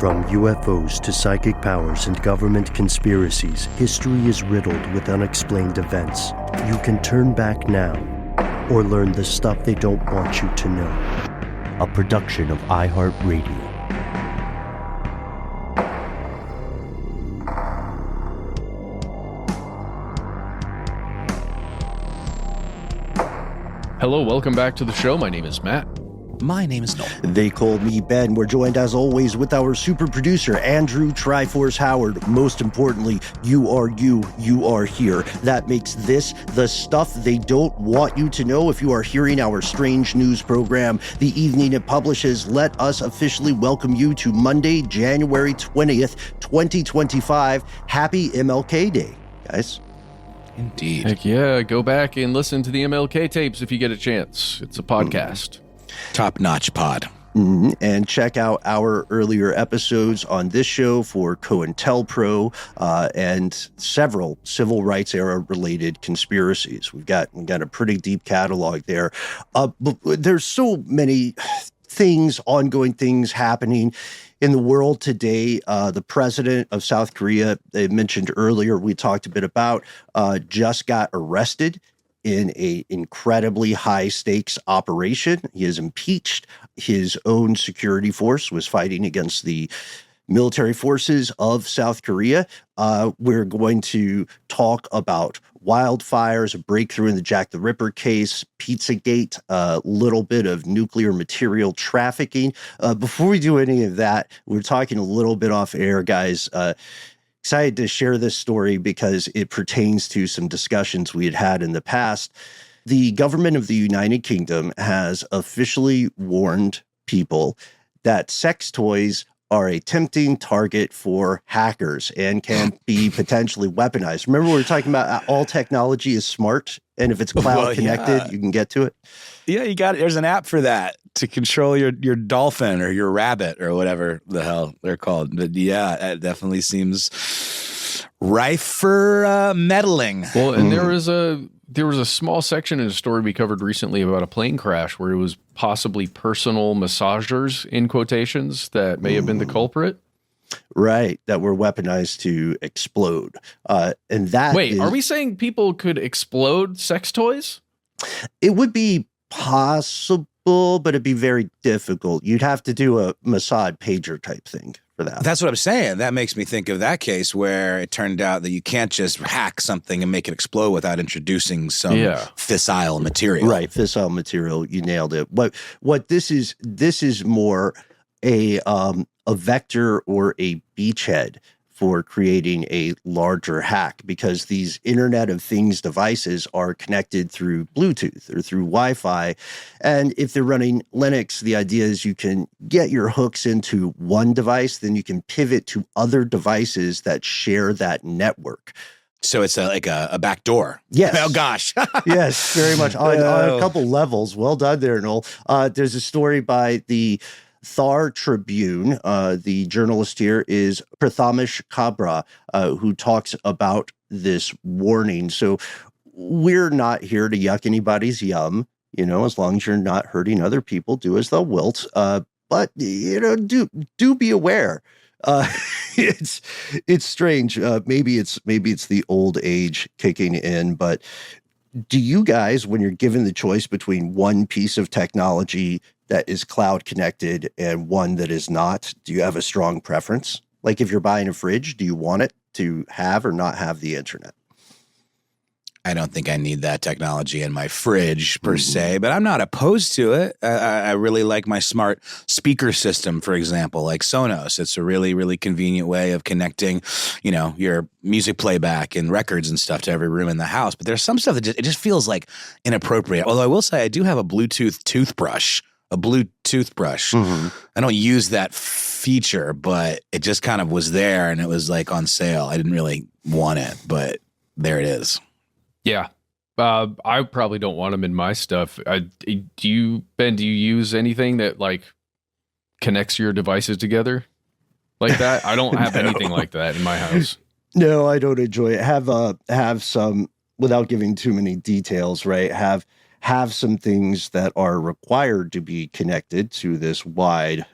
From UFOs to psychic powers and government conspiracies, history is riddled with unexplained events. You can turn back now or learn the stuff they don't want you to know. A production of iHeartRadio. Hello, welcome back to the show. My name is Matt. My name is Noel. They call me Ben. We're joined as always with our super producer, Andrew Triforce Howard. Most importantly, you are here. That makes this the stuff they don't want you to know. If you are hearing our strange news program, the evening it publishes, let us officially welcome you to Monday, January 20th, 2025. Happy MLK Day, guys. Indeed. Heck yeah, go back and listen to the MLK tapes if you get a chance. It's a podcast. Top-notch pod. And check out our earlier episodes on this show for COINTELPRO and several civil rights era related conspiracies. We've got a pretty deep catalog there. But there's so many things, ongoing things happening in the world today. The president of South Korea, they mentioned earlier, we talked a bit about, just got arrested in a incredibly high stakes operation. He is impeached. His own security force was fighting against the military forces of South Korea. We're going to talk about wildfires, a breakthrough in the Jack the Ripper case, Pizzagate, a little bit of nuclear material trafficking. Before we do any of that, we're talking a little bit off air, guys. Excited to share this story because it pertains to some discussions we had in the past. The government of the United Kingdom has officially warned people that sex toys are a tempting target for hackers and can be potentially weaponized. Remember, we were talking about all technology is smart, and if it's cloud connected, you can get to it. Yeah, you got it. There's an app for that to control your dolphin or your rabbit or whatever the hell they're called. But yeah, it definitely seems rife for meddling. Well, and there was a small section in a story we covered recently about a plane crash where it was possibly personal massagers, in quotations, that may have been the culprit. Right, that were weaponized to explode. And that Wait, are we saying people could explode sex toys? It would be possible, but it'd be very difficult. You'd have to do a Mossad pager type thing for that. That's what I'm saying. That makes me think of that case where it turned out that you can't just hack something and make it explode without introducing some fissile material. Right, fissile material. You nailed it. What this is more a vector or a beachhead for creating a larger hack, because these Internet of Things devices are connected through Bluetooth or through Wi-Fi. And if they're running Linux, the idea is you can get your hooks into one device, then you can pivot to other devices that share that network. So it's like a back door. Yes. Oh, gosh. Yes, very much. On a couple levels. Well done there, Noel. There's a story by the Thar Tribune. The journalist here is Prathamesh Kabra, who talks about this warning. So we're not here to yuck anybody's yum, as long as you're not hurting other people, do as thou wilt. But, do be aware. It's strange. Maybe it's the old age kicking in, but do you guys, when you're given the choice between one piece of technology that is cloud connected and one that is not, do you have a strong preference? Like if you're buying a fridge, do you want it to have or not have the internet? I don't think I need that technology in my fridge per se, but I'm not opposed to it. I really like my smart speaker system, for example, like Sonos. It's a really, really convenient way of connecting, your music playback and records and stuff to every room in the house. But there's some stuff that it just feels like inappropriate. Although I will say I do have a Bluetooth toothbrush. I don't use that feature, but it just kind of was there and it was like on sale. I didn't really want it, but there it is. Yeah. I probably don't want them in my stuff. Ben, do you use anything that like connects your devices together like that? I don't have anything like that in my house. No, I don't enjoy it. Have some, without giving too many details, right? Have some things that are required to be connected to this wide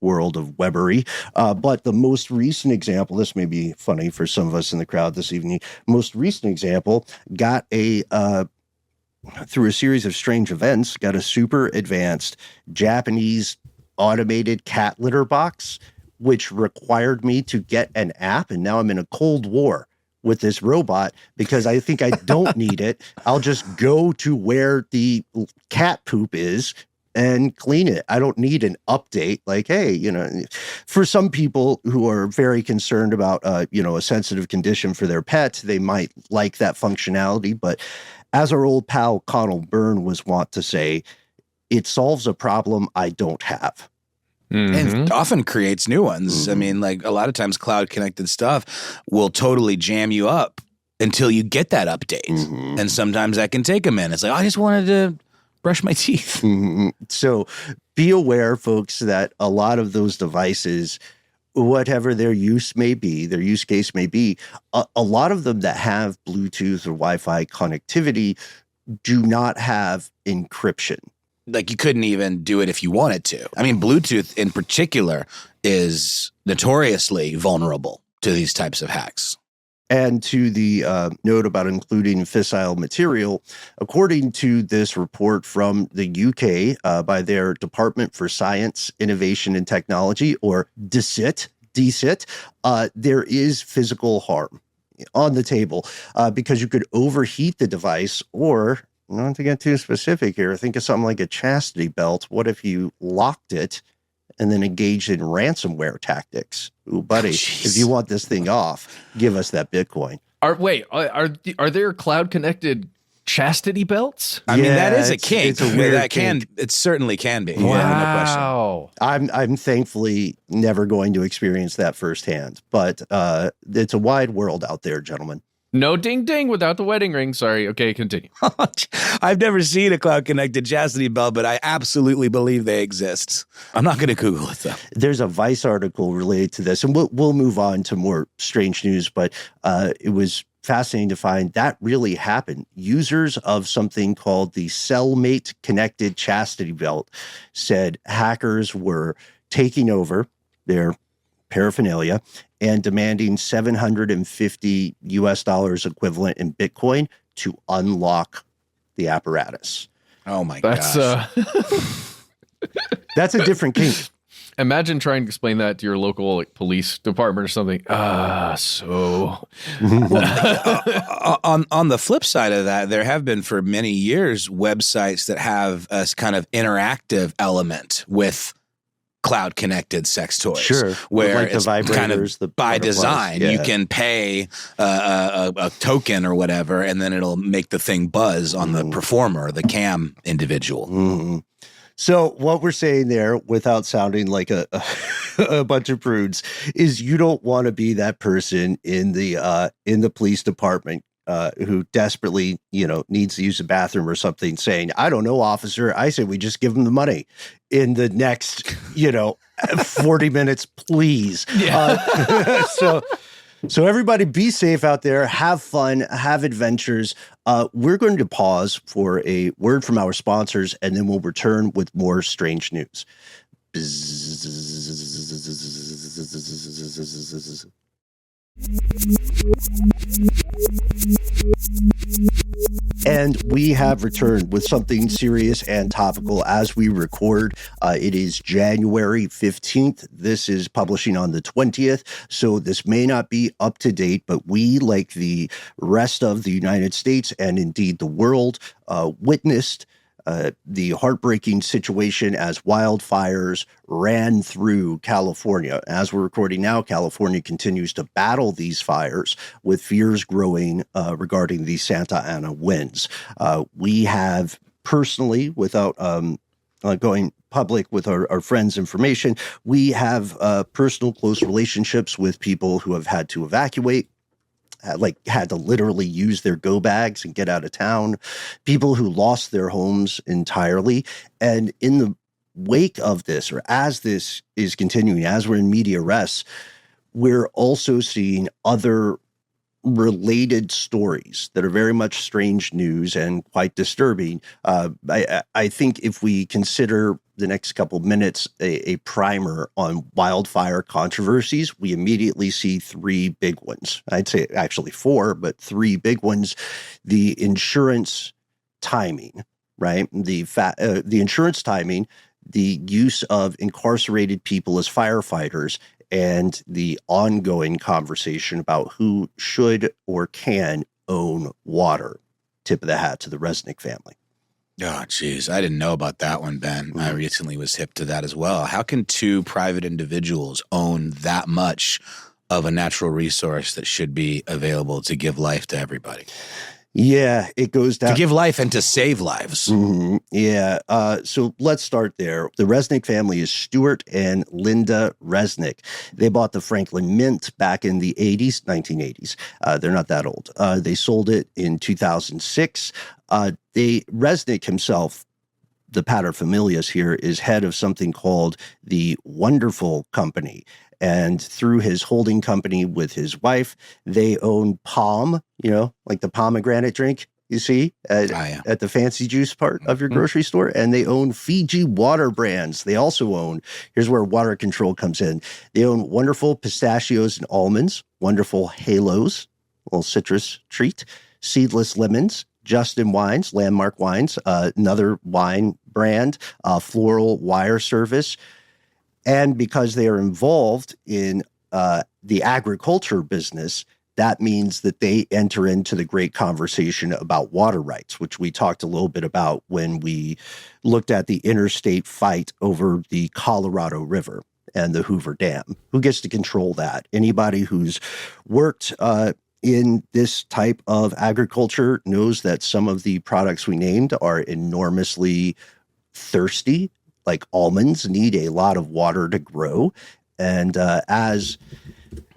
world of webbery. But the most recent example, this may be funny for some of us in the crowd this evening, most recent example got through a series of strange events, got a super advanced Japanese automated cat litter box, which required me to get an app. And now I'm in a cold war with this robot because I think I don't need it. I'll just go to where the cat poop is and clean it. I don't need an update. Like, hey, for some people who are very concerned about, a sensitive condition for their pet, they might like that functionality. But as our old pal Connell Byrne was wont to say, it solves a problem I don't have. And often creates new ones. I mean, like a lot of times cloud connected stuff will totally jam you up until you get that update. And sometimes that can take a minute. It's like, I just wanted to brush my teeth. So be aware, folks, that a lot of those devices, whatever their use may be, their use case may be, a lot of them that have Bluetooth or Wi-Fi connectivity do not have encryption. Like you couldn't even do it if you wanted to. I mean, Bluetooth in particular is notoriously vulnerable to these types of hacks. And to the note about including fissile material, according to this report from the UK by their Department for Science, Innovation and Technology, or DCIT, there is physical harm on the table because you could overheat the device, or, not to get too specific here, think of something like a chastity belt. What if you locked it and then engaged in ransomware tactics? Ooh, buddy, if you want this thing off, give us that Bitcoin. Are there cloud connected chastity belts? I mean, that is a kink. It's a weird kink. It certainly can be. Wow. Yeah, no question. I'm thankfully never going to experience that firsthand, but it's a wide world out there, gentlemen. No ding ding without the wedding ring. Sorry. Okay, continue. I've never seen a cloud connected chastity belt, but I absolutely believe they exist. I'm not going to Google it though. There's a Vice article related to this, and we'll move on to more strange news, but it was fascinating to find that really happened. Users of something called the Cellmate Connected Chastity Belt said hackers were taking over their paraphernalia and demanding $750 equivalent in Bitcoin to unlock the apparatus. Oh my gosh. That's a different kink. Imagine trying to explain that to your local police department or something. On the flip side of that, there have been for many years websites that have a kind of interactive element with cloud connected sex toys. Sure. Where like it's the vibrators, kind of by design. You can pay a token or whatever, and then it'll make the thing buzz on the performer, the cam individual. So what we're saying there, without sounding like a bunch of prudes, is you don't want to be that person in the police department who desperately, needs to use the bathroom or something, saying, "I don't know, officer. I say we just give them the money in the next, 40 minutes, please." Yeah. So everybody be safe out there, have fun, have adventures. We're going to pause for a word from our sponsors, and then we'll return with more strange news. And we have returned with something serious and topical as we record. It is January 15th. This is publishing on the 20th. So this may not be up to date, but we, like the rest of the United States and indeed the world, witnessed the heartbreaking situation as wildfires ran through California. As we're recording now, California continues to battle these fires, with fears growing regarding the Santa Ana winds. We have personally, without going public with our friends' information, we have personal close relationships with people who have had to evacuate, had to literally use their go bags and get out of town, people who lost their homes entirely. And in the wake of this, or as this is continuing, as we're in media res, we're also seeing other related stories that are very much strange news and quite disturbing. I think if we consider the next couple of minutes a primer on wildfire controversies, we immediately see three big ones. I'd say actually four, but three big ones. The insurance timing, right? The insurance timing, the use of incarcerated people as firefighters, and the ongoing conversation about who should or can own water. Tip of the hat to the Resnick family. Oh, geez. I didn't know about that one, Ben. I recently was hip to that as well. How can two private individuals own that much of a natural resource that should be available to give life to everybody? Yeah, it goes down. To give life and to save lives. Mm-hmm. Yeah. So let's start there. The Resnick family is Stuart and Linda Resnick. They bought the Franklin Mint back in the 1980s. They're not that old. They sold it in 2006. Resnick himself, the paterfamilias here, is head of something called the Wonderful Company. And through his holding company with his wife, they own Palm, like the pomegranate drink you see at the fancy juice part of your grocery store. And they own Fiji water brands. They also own, here's where water control comes in. They own Wonderful Pistachios and Almonds, Wonderful Halos, a little citrus treat, Seedless Lemons, Justin Wines, Landmark Wines, another wine brand, Floral Wire Service. And because they are involved in the agriculture business, that means that they enter into the great conversation about water rights, which we talked a little bit about when we looked at the interstate fight over the Colorado River and the Hoover Dam. Who gets to control that? Anybody who's worked in this type of agriculture knows that some of the products we named are enormously thirsty. Like almonds need a lot of water to grow. And as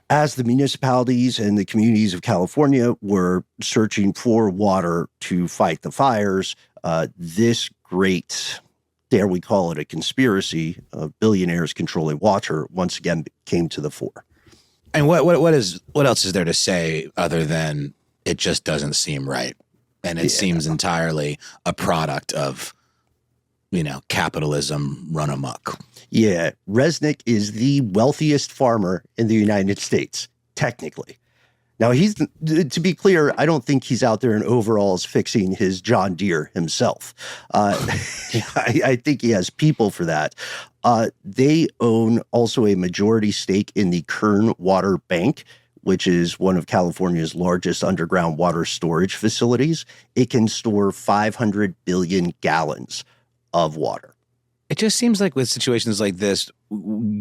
the municipalities and the communities of California were searching for water to fight the fires, this great, dare we call it a conspiracy of billionaires controlling water once again came to the fore. And what else is there to say other than it just doesn't seem right? And it seems entirely a product of capitalism run amok. Yeah, Resnick is the wealthiest farmer in the United States, technically. Now, to be clear, I don't think he's out there in overalls fixing his John Deere himself. I think he has people for that. They own also a majority stake in the Kern Water Bank, which is one of California's largest underground water storage facilities. It can store 500 billion gallons of water. It just seems like with situations like this,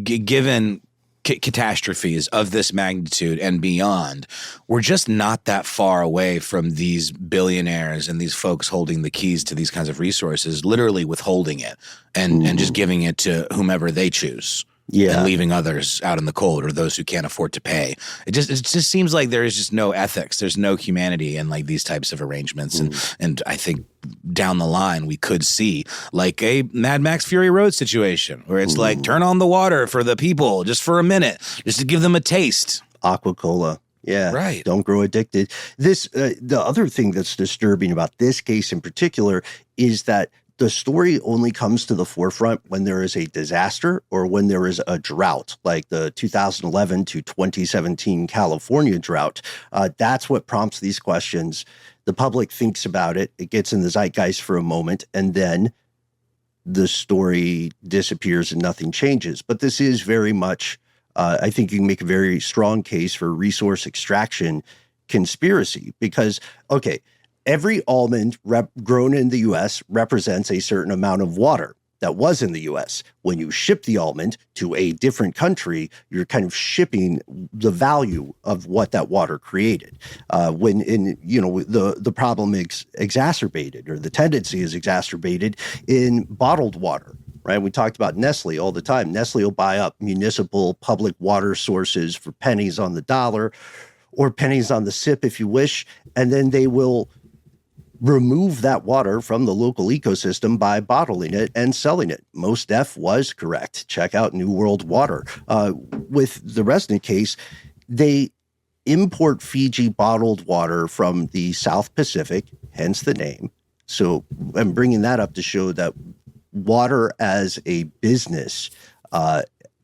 given catastrophes of this magnitude and beyond, we're just not that far away from these billionaires and these folks holding the keys to these kinds of resources, literally withholding it and just giving it to whomever they choose. Yeah. And leaving others out in the cold or those who can't afford to pay. It just seems like there is just no ethics. There's no humanity in like these types of arrangements. And I think down the line we could see like a Mad Max Fury Road situation where it's like turn on the water for the people just for a minute, just to give them a taste. Aqua-Cola. Yeah. Right. Don't grow addicted. This, the other thing that's disturbing about this case in particular is that the story only comes to the forefront when there is a disaster or when there is a drought, like the 2011 to 2017 California drought. That's what prompts these questions. The public thinks about it. It gets in the zeitgeist for a moment, and then the story disappears and nothing changes. But this is very much, I think you can make a very strong case for resource extraction conspiracy because, okay, every almond grown in the U.S. represents a certain amount of water that was in the U.S. When you ship the almond to a different country, you're kind of shipping the value of what that water created. The problem is exacerbated, or the tendency is exacerbated in bottled water. Right? We talked about Nestle all the time. Nestle will buy up municipal public water sources for pennies on the dollar, or pennies on the sip, if you wish, and then they will remove that water from the local ecosystem by bottling it and selling it. Most Def was correct. Check out New World Water. With the Resnick case, they import Fiji bottled water from the South Pacific, hence the name. So I'm bringing that up to show that water as a business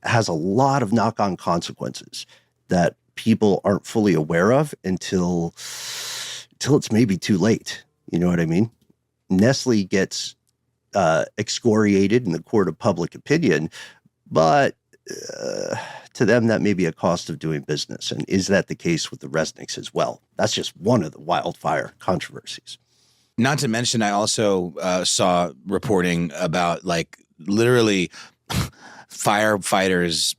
has a lot of knock-on consequences that people aren't fully aware of until it's maybe too late. You know what I mean? Nestle gets excoriated in the court of public opinion, but to them, that may be a cost of doing business. And is that the case with the Resnicks as well? That's just one of the wildfire controversies. Not to mention, I also saw reporting about like literally firefighters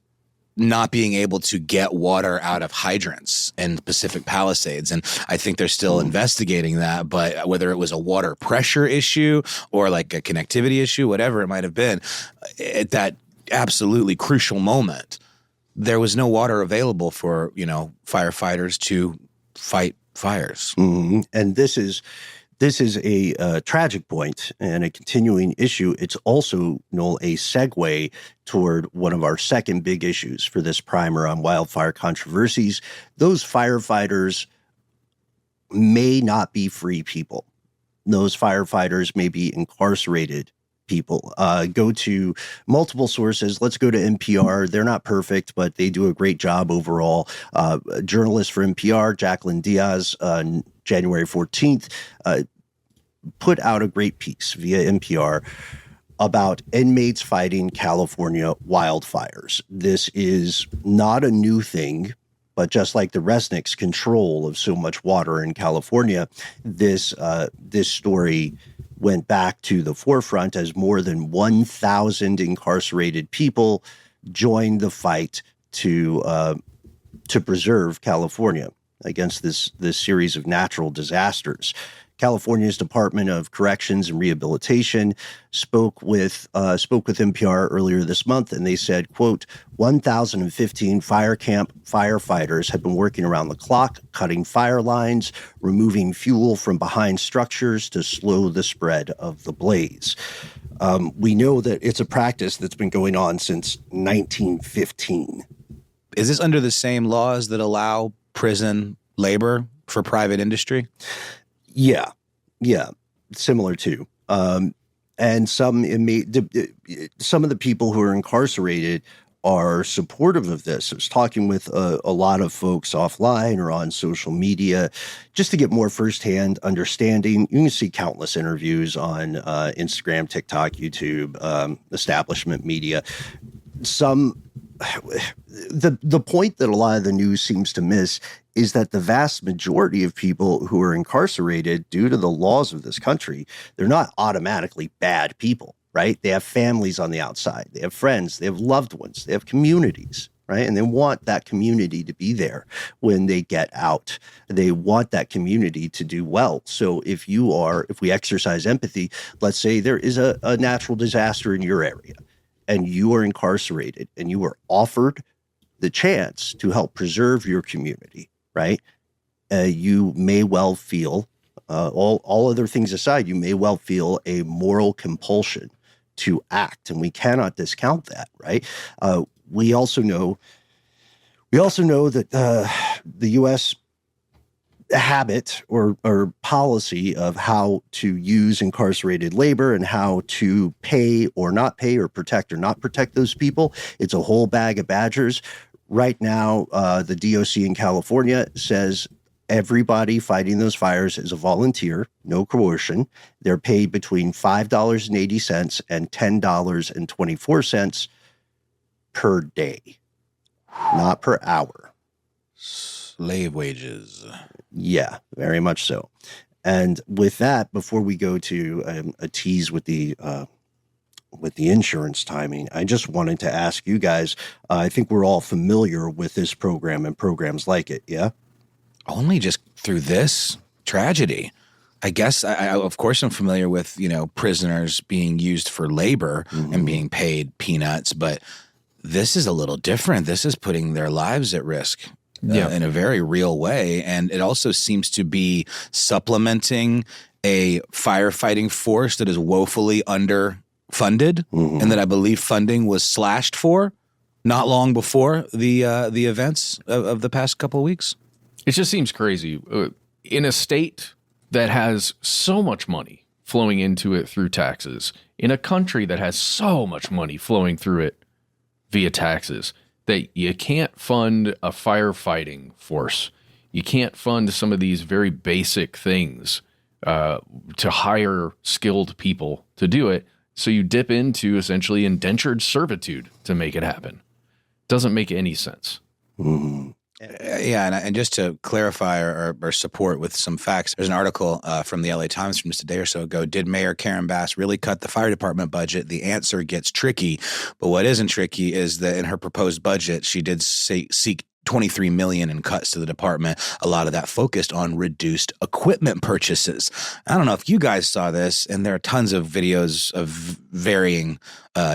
not being able to get water out of hydrants in Pacific Palisades. And I think they're still investigating that, but whether it was a water pressure issue or like a connectivity issue, whatever it might have been, at that absolutely crucial moment, there was no water available for, firefighters to fight fires. Mm-hmm. And this is a tragic point and a continuing issue. It's also, Noel, a segue toward one of our second big issues for this primer on wildfire controversies. Those firefighters may not be free people. Those firefighters may be incarcerated people. Go to multiple sources. Let's go to NPR. They're not perfect, but they do a great job overall. A journalist for NPR, Jacqueline Diaz, on January 14th, put out a great piece via NPR about inmates fighting California wildfires. This is not a new thing, but just like the Resnicks' control of so much water in California, this story went back to the forefront as more than 1,000 incarcerated people joined the fight to preserve California against this series of natural disasters. California's Department of Corrections and Rehabilitation spoke with NPR earlier this month, and they said, quote, 1,015 fire camp firefighters have been working around the clock, cutting fire lines, removing fuel from behind structures to slow the spread of the blaze. We know that it's a practice that's been going on since 1915. Is this under the same laws that allow prison labor for private industry? Yeah, similar to. And some of the people who are incarcerated are supportive of this. I was talking with a lot of folks offline or on social media just to get more firsthand understanding. You can see countless interviews on Instagram, TikTok, YouTube, establishment media. The point that a lot of the news seems to miss is that the vast majority of people who are incarcerated due to the laws of this country, they're not automatically bad people, right? They have families on the outside. They have friends. They have loved ones. They have communities, right? And they want that community to be there when they get out. They want that community to do well. So if we exercise empathy, let's say there is a natural disaster in your area and you are incarcerated and you are offered the chance to help preserve your community, right? You may well feel, all other things aside, you may well feel a moral compulsion to act, and we cannot discount that, right? We also know that the U.S. habit or policy of how to use incarcerated labor and how to pay or not pay or protect those people, it's a whole bag of badgers. Right now, the DOC in California says everybody fighting those fires is a volunteer, no coercion. They're paid between $5.80 and $10.24 per day, not per hour. Slave wages. Yeah, very much so. And with that, before we go to a tease with the insurance timing, I just wanted to ask you guys, I think we're all familiar with this program and programs like it, yeah? Only just through this tragedy. I guess, of course, I'm familiar with, prisoners being used for labor and being paid peanuts, but this is a little different. This is putting their lives at risk in a very real way. And it also seems to be supplementing a firefighting force that is woefully underfunded and that I believe funding was slashed for not long before the events of the past couple of weeks. It just seems crazy. In a state that has so much money flowing into it through taxes in a country that has so much money flowing through it via taxes that you can't fund a firefighting force. You can't fund some of these very basic things to hire skilled people to do it. So you dip into essentially indentured servitude to make it happen. Doesn't make any sense. Mm-hmm. Yeah, and just to clarify or support with some facts, there's an article from the LA Times from just a day or so ago. Did Mayor Karen Bass really cut the fire department budget? The answer gets tricky. But what isn't tricky is that in her proposed budget, she did seek $23 million in cuts to the department. A lot of that focused on reduced equipment purchases. I don't know if you guys saw this, and there are tons of videos of varying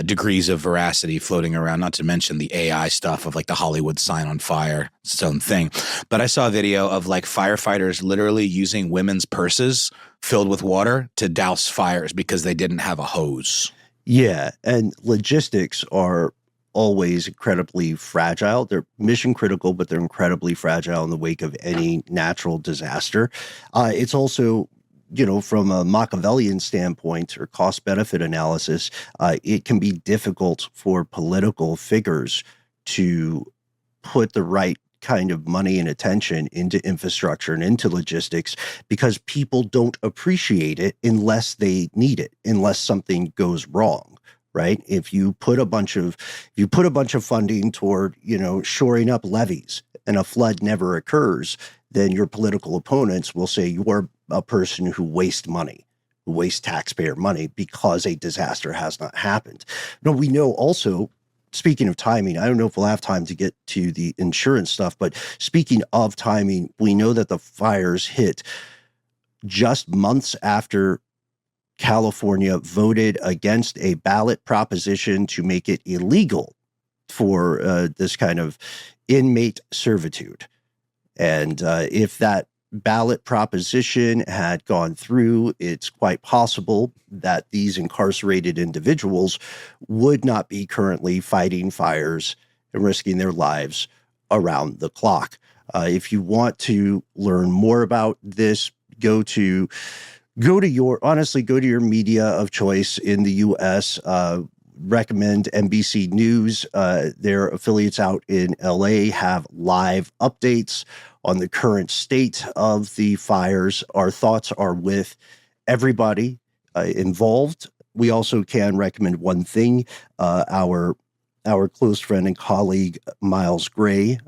degrees of veracity floating around, not to mention the AI stuff of like the Hollywood sign on fire, it's its own thing. But I saw a video of like firefighters literally using women's purses filled with water to douse fires because they didn't have a hose. Yeah, and logistics are always incredibly fragile. They're mission critical, but they're incredibly fragile in the wake of any natural disaster. It's also, from a Machiavellian standpoint or cost benefit analysis, it can be difficult for political figures to put the right kind of money and attention into infrastructure and into logistics because people don't appreciate it unless they need it, unless something goes wrong. Right? If you put a bunch of funding toward, shoring up levees and a flood never occurs, then your political opponents will say you are a person who wastes money, who wastes taxpayer money because a disaster has not happened. No, we know also, speaking of timing, I don't know if we'll have time to get to the insurance stuff, but speaking of timing, we know that the fires hit just months after California voted against a ballot proposition to make it illegal for this kind of inmate servitude. And if that ballot proposition had gone through, it's quite possible that these incarcerated individuals would not be currently fighting fires and risking their lives around the clock. If you want to learn more about this, go to your media of choice in the U.S. Recommend NBC News. Their affiliates out in L.A. have live updates on the current state of the fires. Our thoughts are with everybody involved. We also can recommend one thing. Our close friend and colleague, Miles Gray,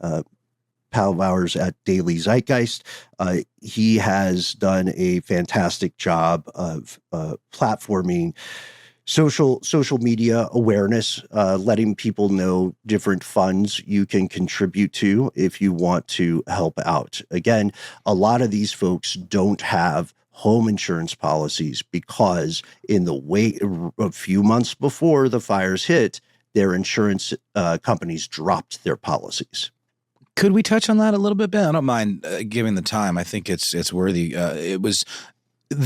pal of ours at Daily Zeitgeist. He has done a fantastic job of platforming social media awareness, letting people know different funds you can contribute to if you want to help out. Again, a lot of these folks don't have home insurance policies because in the wait a few months before the fires hit, their insurance companies dropped their policies. Could we touch on that a little bit, Ben? I don't mind giving the time. I think it's worthy. It was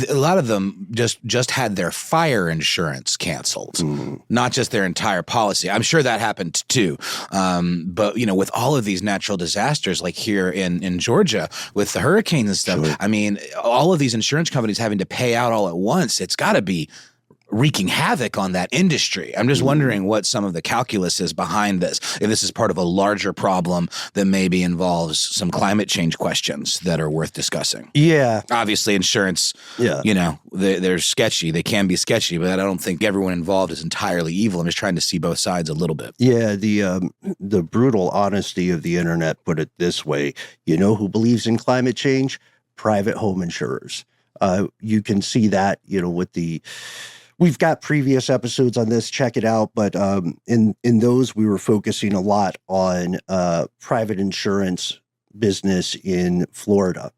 a lot of them just had their fire insurance canceled, not just their entire policy. I'm sure that happened too. But with all of these natural disasters, like here in Georgia with the hurricanes and stuff, sure. I mean, all of these insurance companies having to pay out all at once, it's got to be wreaking havoc on that industry. I'm just wondering what some of the calculus is behind this. If this is part of a larger problem that maybe involves some climate change questions that are worth discussing. Yeah. Obviously, insurance, they're sketchy. They can be sketchy, but I don't think everyone involved is entirely evil. I'm just trying to see both sides a little bit. Yeah, the brutal honesty of the internet put it this way. You know who believes in climate change? Private home insurers. You can see that, with the... We've got previous episodes on this, check it out. But in those, we were focusing a lot on private insurance business in Florida,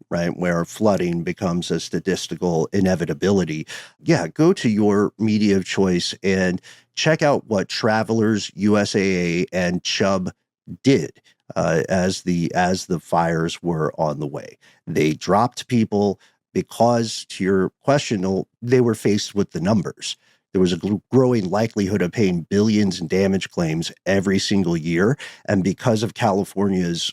right, where flooding becomes a statistical inevitability. Yeah, go to your media of choice and check out what Travelers, USAA, and Chubb did as the fires were on the way. They dropped people because, to your question, they were faced with the numbers. There was a growing likelihood of paying billions in damage claims every single year. And because of California's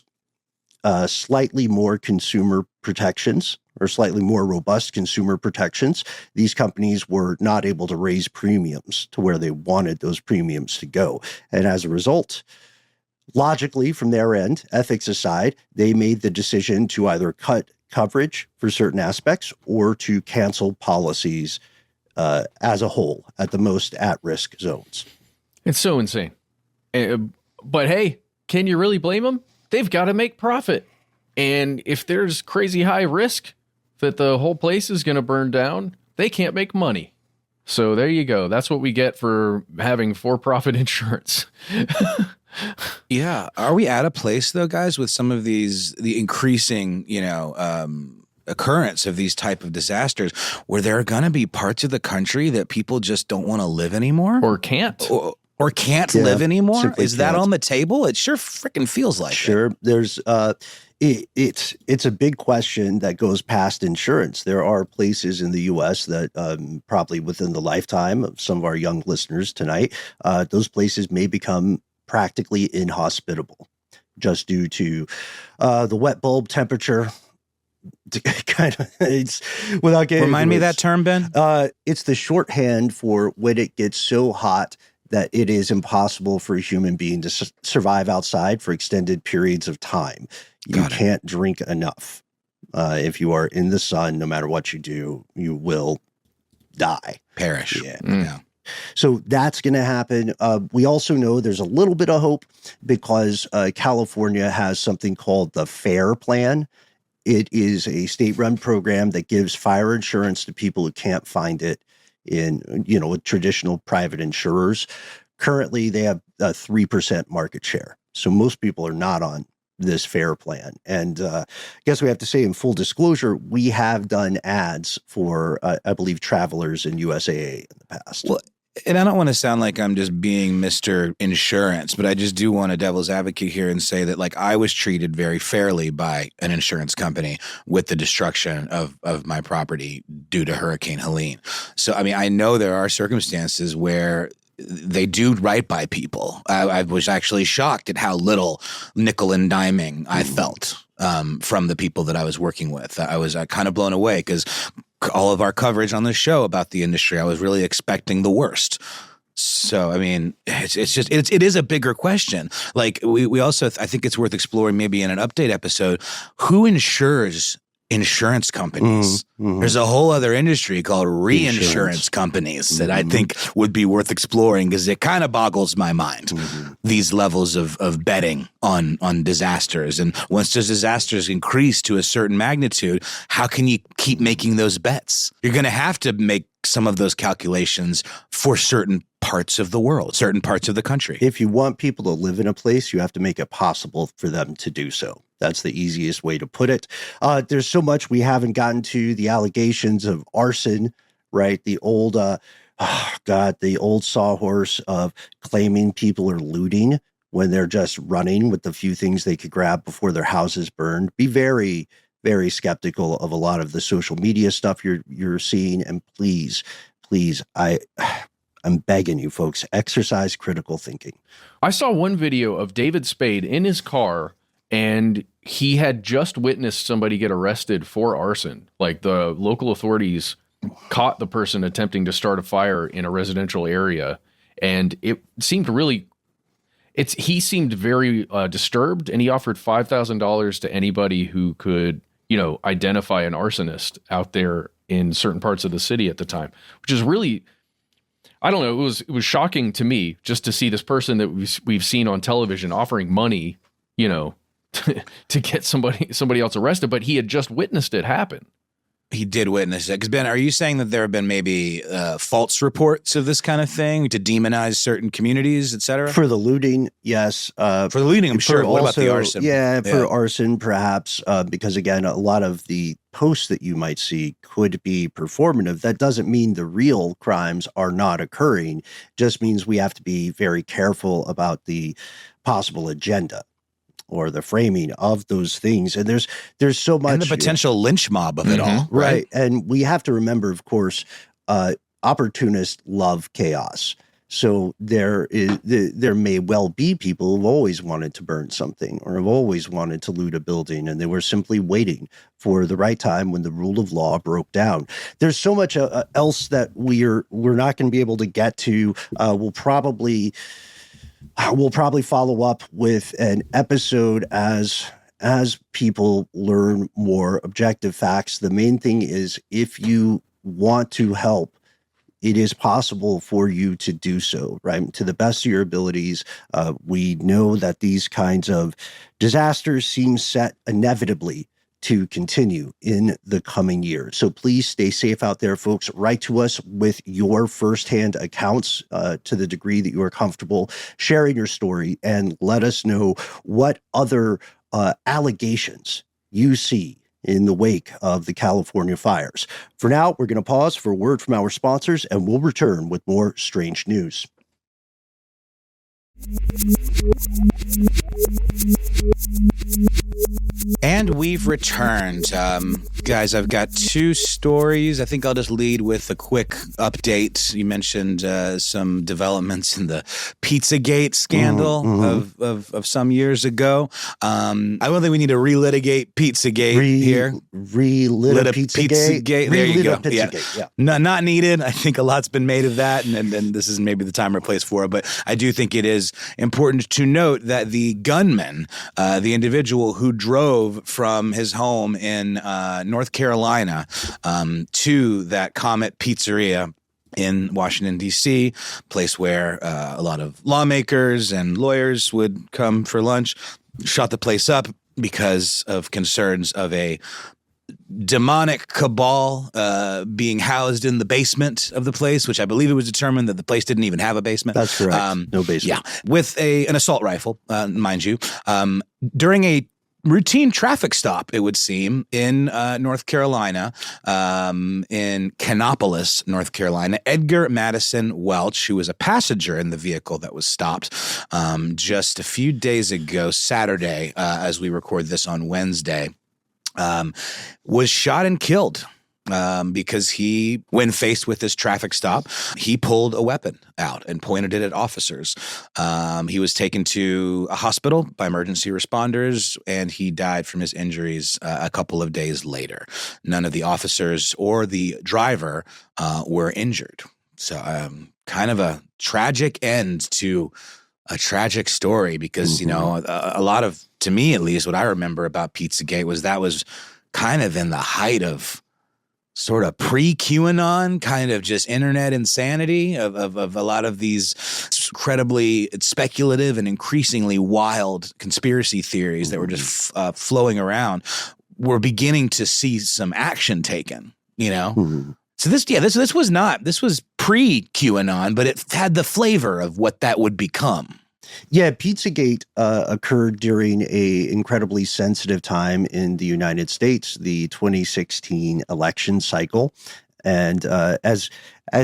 slightly more consumer protections or slightly more robust consumer protections, these companies were not able to raise premiums to where they wanted those premiums to go. And as a result, logically, from their end, ethics aside, they made the decision to either cut coverage for certain aspects or to cancel policies as a whole at the most at-risk zones. It's so insane. But hey, can you really blame them? They've got to make profit. And if there's crazy high risk that the whole place is going to burn down, they can't make money. So there you go. That's what we get for having for-profit insurance. Yeah. Are we at a place, though, guys, with some of the increasing, occurrence of these type of disasters where there are going to be parts of the country that people just don't want to live anymore? Or can't. Or can't live anymore? Is that can't. on the table? It sure freaking feels like Sure. it. There's it's a big question that goes past insurance. There are places in the U.S. that probably within the lifetime of some of our young listeners tonight, those places may become practically inhospitable just due to the wet bulb temperature. It's without getting Remind me that term, Ben. It's the shorthand for when it gets so hot that it is impossible for a human being to survive outside for extended periods of time. You can't drink enough. If you are in the sun, no matter what you do, you will die. Perish. Yeah. So that's going to happen. We also know there's a little bit of hope because California has something called the FAIR Plan. It is a state-run program that gives fire insurance to people who can't find it in, with traditional private insurers. Currently, they have a 3% market share. So most people are not on this FAIR Plan. And I guess we have to say in full disclosure, we have done ads for, I believe, Travelers and USAA in the past. Well, and I don't want to sound like I'm just being Mr. Insurance, but I just do want a devil's advocate here and say that, like, I was treated very fairly by an insurance company with the destruction of my property due to Hurricane Helene. So, I mean, I know there are circumstances where they do right by people. I was actually shocked at how little nickel and diming I felt from the people that I was working with. I was kind of blown away because all of our coverage on the show about the industry, I was really expecting the worst. So, I mean, it is a bigger question. Like we also, I think it's worth exploring maybe in an update episode, who insures insurance companies. Mm-hmm. There's a whole other industry called reinsurance companies that I think would be worth exploring because it kind of boggles my mind, these levels of betting on disasters. And once those disasters increase to a certain magnitude, how can you keep making those bets? You're going to have to make some of those calculations for certain parts of the world, certain parts of the country. If you want people to live in a place, you have to make it possible for them to do so. That's the easiest way to put it. There's so much we haven't gotten to. The allegations of arson, right? The old, the old sawhorse of claiming people are looting when they're just running with the few things they could grab before their houses burned. Be very, very skeptical of a lot of the social media stuff you're seeing. And please, I'm begging you folks, exercise critical thinking. I saw one video of David Spade in his car, and he had just witnessed somebody get arrested for arson. Like the local authorities caught the person attempting to start a fire in a residential area. And it seemed really, he seemed very disturbed, and he offered $5,000 to anybody who could, identify an arsonist out there in certain parts of the city at the time, which is really, I don't know. It was shocking to me just to see this person that we've seen on television offering money, to get somebody else arrested, but he had just witnessed it happen. He did witness it. Because Ben, are you saying that there have been maybe false reports of this kind of thing to demonize certain communities, et cetera? For the looting, yes. For the looting, I'm sure. What about the arson? Yeah, for arson, perhaps, because again, a lot of the posts that you might see could be performative. That doesn't mean the real crimes are not occurring. It just means we have to be very careful about the possible agenda or the framing of those things. And there's so much. And the potential lynch mob of it all. Right. And we have to remember, of course, opportunists love chaos. So there may well be people who've always wanted to burn something or have always wanted to loot a building, and they were simply waiting for the right time when the rule of law broke down. There's so much else that we're not going to be able to get to. We'll probably follow up with an episode as people learn more objective facts. The main thing is, if you want to help, it is possible for you to do so, right? To the best of your abilities. We know that these kinds of disasters seem set inevitably to continue in the coming year. So please stay safe out there, folks. Write to us with your firsthand accounts to the degree that you are comfortable sharing your story, and let us know what other allegations you see in the wake of the California fires. For now, we're going to pause for a word from our sponsors, and we'll return with more strange news. And we've returned. Guys, I've got two stories. I think I'll just lead with a quick update. You mentioned some developments in the Pizzagate scandal of some years ago. I don't think we need to relitigate Pizzagate here. Relitigate Pizzagate. There you go. Pizzagate, yeah. Not needed. I think a lot's been made of that, and this is maybe the time or place for it. But I do think it is important to note that the gunman, the individual who drove from his home in North Carolina to that Comet Pizzeria in Washington, D.C., place where a lot of lawmakers and lawyers would come for lunch, shot the place up because of concerns of a demonic cabal being housed in the basement of the place, which I believe it was determined that the place didn't even have a basement. That's correct. No basement. Yeah, with an assault rifle, mind you, during a routine traffic stop, it would seem, in North Carolina, in Kannapolis, North Carolina. Edgar Madison Welch, who was a passenger in the vehicle that was stopped just a few days ago, Saturday, as we record this on Wednesday, was shot and killed because he, when faced with this traffic stop, he pulled a weapon out and pointed it at officers. He was taken to a hospital by emergency responders, and he died from his injuries a couple of days later. None of the officers or the driver were injured. So kind of a tragic end to a tragic story, because, you know, a lot of, to me at least, what I remember about Pizzagate was that was kind of in the height of sort of pre-QAnon, kind of just internet insanity of a lot of these incredibly speculative and increasingly wild conspiracy theories that were just flowing around. We're beginning to see some action taken, you know? So this was pre-QAnon, but it had the flavor of what that would become. Yeah, Pizzagate occurred during a incredibly sensitive time in the United States, the 2016 election cycle. And as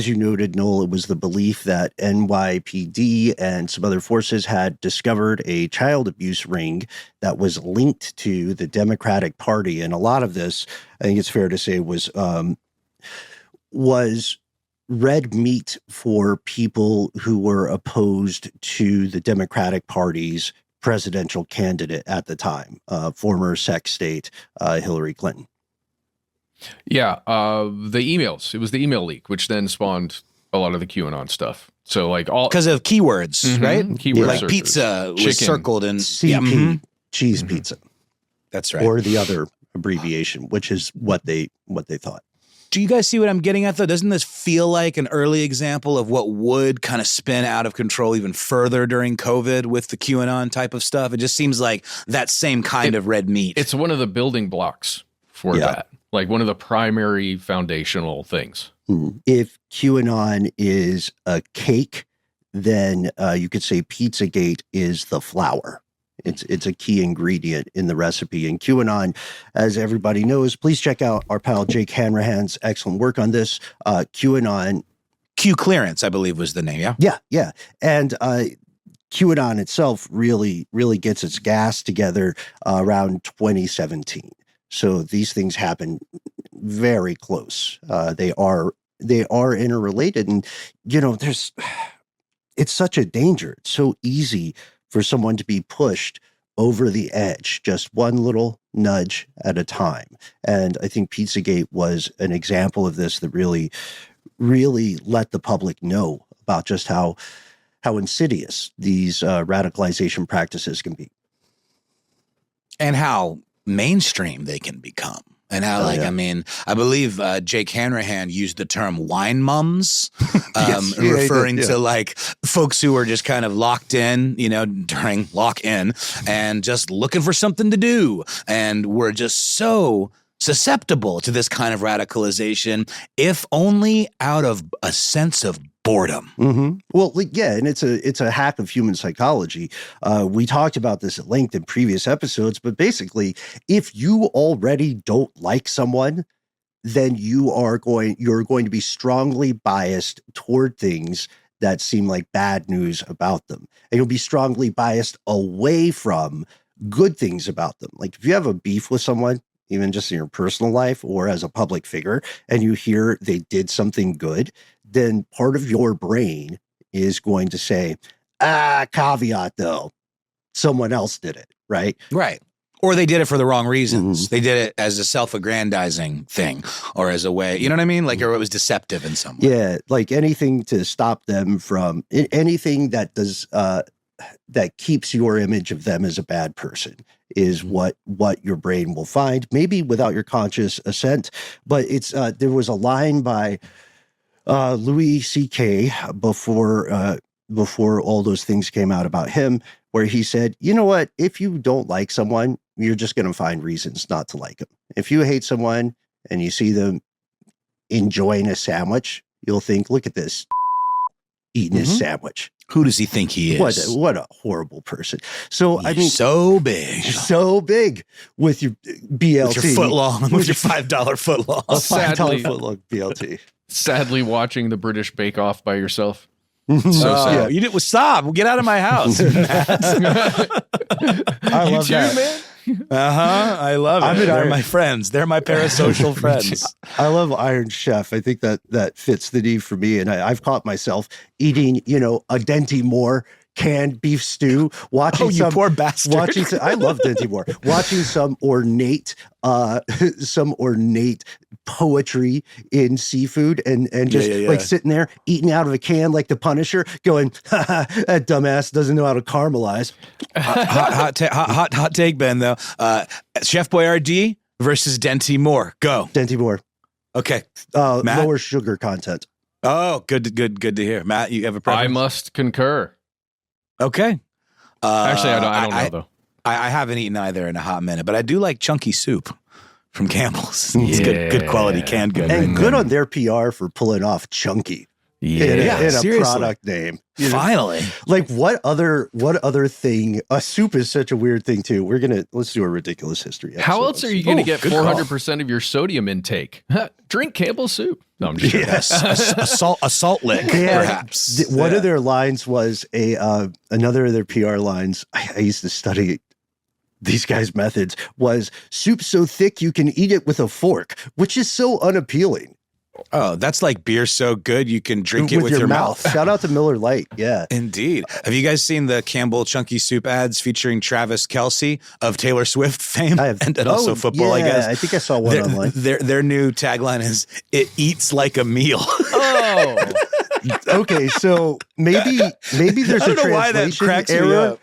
you noted, Noel, it was the belief that NYPD and some other forces had discovered a child abuse ring that was linked to the Democratic Party. And a lot of this, I think it's fair to say, was red meat for people who were opposed to the Democratic Party's presidential candidate at the time, former Sec State Hillary Clinton. Yeah, the emails. It was the email leak, which then spawned a lot of the QAnon stuff. So like all because of keywords, right? Keyword like searches. Pizza was Chicken. circled in CP, cheese pizza. That's right. Or the other abbreviation, which is what they thought. Do you guys see what I'm getting at, though? Doesn't this feel like an early example of what would kind of spin out of control even further during COVID with the QAnon type of stuff? It just seems like that same kind of red meat. It's one of the building blocks for that, like one of the primary foundational things. If QAnon is a cake, then you could say Pizzagate is the flour. It's a key ingredient in the recipe. And QAnon, as everybody knows, please check out our pal Jake Hanrahan's excellent work on this. QAnon. Q Clearance, I believe, was the name, yeah? Yeah. And QAnon itself really gets its gas together around 2017. So these things happen very close. They are interrelated. And, you know, it's such a danger. It's so easy for someone to be pushed over the edge, just one little nudge at a time. And I think Pizzagate was an example of this that really, really let the public know about just how insidious these radicalization practices can be. And how mainstream they can become. And how, I mean, I believe Jake Hanrahan used the term wine mums, referring to like folks who are just kind of locked in, during lock-in and just looking for something to do. And we're just so susceptible to this kind of radicalization, if only out of a sense of boredom. Mm-hmm. Well, yeah, and it's a hack of human psychology. We talked about this at length in previous episodes, but basically, if you already don't like someone, then you're going to be strongly biased toward things that seem like bad news about them, and you'll be strongly biased away from good things about them. Like if you have a beef with someone, even just in your personal life or as a public figure, and you hear they did something good, then part of your brain is going to say, caveat though, someone else did it, right? Right. Or they did it for the wrong reasons. Mm-hmm. They did it as a self-aggrandizing thing or as a way, you know what I mean? Like, or it was deceptive in some way. Yeah, like anything to stop them from, anything that does, that keeps your image of them as a bad person is what your brain will find, maybe without your conscious assent. But it's there was a line by Louis C.K. before all those things came out about him, where he said, you know what, if you don't like someone, you're just going to find reasons not to like them. If you hate someone and you see them enjoying a sandwich, you'll think, look at this eating his sandwich. Who does he think he is? What a horrible person. So, I mean, so big with your BLT. With your foot long, with your $5 foot long. A $5 foot long BLT. Sadly watching the British Bake Off by yourself. So sad. Yeah. You didn't stop. Get out of my house, Matt. I love that, man. I love it. They're my friends. They're my parasocial friends. I love Iron Chef. I think that fits the need for me. And I've caught myself eating, a Denti Moore canned beef stew. Watching you poor bastard. I love Denti Moore. Watching some ornate poetry in seafood and just like sitting there eating out of a can like the Punisher, going, that dumbass doesn't know how to caramelize. Hot take, Ben, though. Chef Boyardee versus Denti Moore. Go. Denti Moore. Okay. Lower sugar content. Oh, good to hear. Matt, you have a preference? I must concur. Okay. Actually, I don't know, though. I haven't eaten either in a hot minute, but I do like chunky soup from Campbell's. It's good quality canned good. And good on their PR for pulling off chunky. In a product name. Finally. Like what other thing? A soup is such a weird thing too. Let's do a ridiculous history episode. How else are you going to get 400% of your sodium intake? Drink Campbell's soup. No, I'm just kidding. Yes, a salt lick, perhaps. One of their lines was another of their PR lines. I used to study these guys' methods. Was soup so thick you can eat it with a fork, which is so unappealing. Oh, that's like beer so good you can drink it with your mouth. Shout out to Miller Lite. Yeah. Indeed. Have you guys seen the Campbell Chunky Soup ads featuring Travis Kelce of Taylor Swift fame? I have. And also football, I guess. I think I saw one online. Their new tagline is, "It eats like a meal." Oh. Okay, so maybe there's a translation error.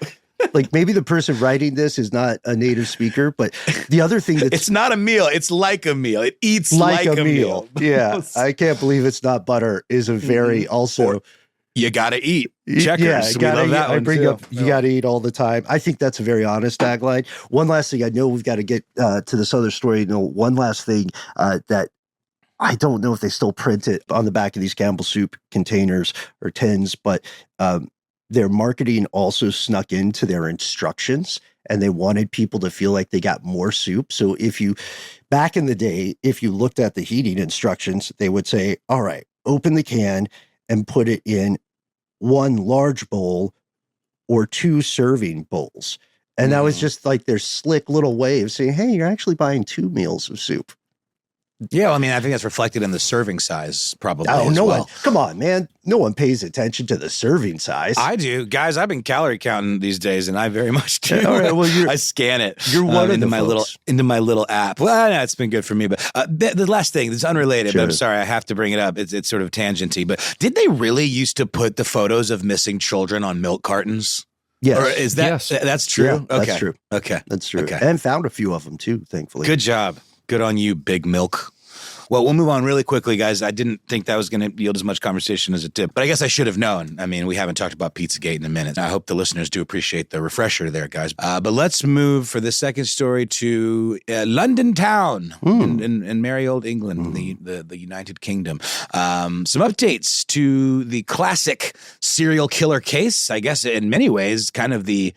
Like maybe the person writing this is not a native speaker, but the other thing that's it's not a meal, it's like a meal. It eats like a meal. Yeah. I can't believe it's not butter is a very also you gotta eat. Checkers. Yeah, we love that one bring too. up you gotta eat all the time. I think that's a very honest tagline. One last thing, I know we've got to get to this other story. One last thing that I don't know if they still print it on the back of these Campbell soup containers or tins, but their marketing also snuck into their instructions, and they wanted people to feel like they got more soup. So back in the day, if you looked at the heating instructions, they would say, all right, open the can and put it in one large bowl or 2 serving bowls. And that was just like their slick little way of saying, hey, you're actually buying 2 meals of soup. Yeah, well, I mean, I think that's reflected in the serving size, probably. Oh, as no, well. come on, man. No one pays attention to the serving size. I do, guys. I've been calorie counting these days, and I very much do. All right, well, I scan it. You're one of into the my folks. into my little app. Well, no, it's been good for me. But the last thing that's unrelated, Sure. but I'm sorry, I have to bring it up. It's sort of tangenty. But did they really used to put the photos of missing children on milk cartons? Yes. Or is that Yes. that's true? Yeah, Okay, that's true. Okay, That's true. Okay. And found a few of them too, thankfully. Good job. Good on you, Big Milk. Well, we'll move on really quickly, guys. I didn't think that was going to yield as much conversation as it did, but I guess I should have known. I mean, we haven't talked about Pizzagate in a minute. I hope the listeners do appreciate the refresher there, guys. But let's move for the second story to London town in merry old England, the United Kingdom. Some updates to the classic serial killer case. I guess in many ways, kind of the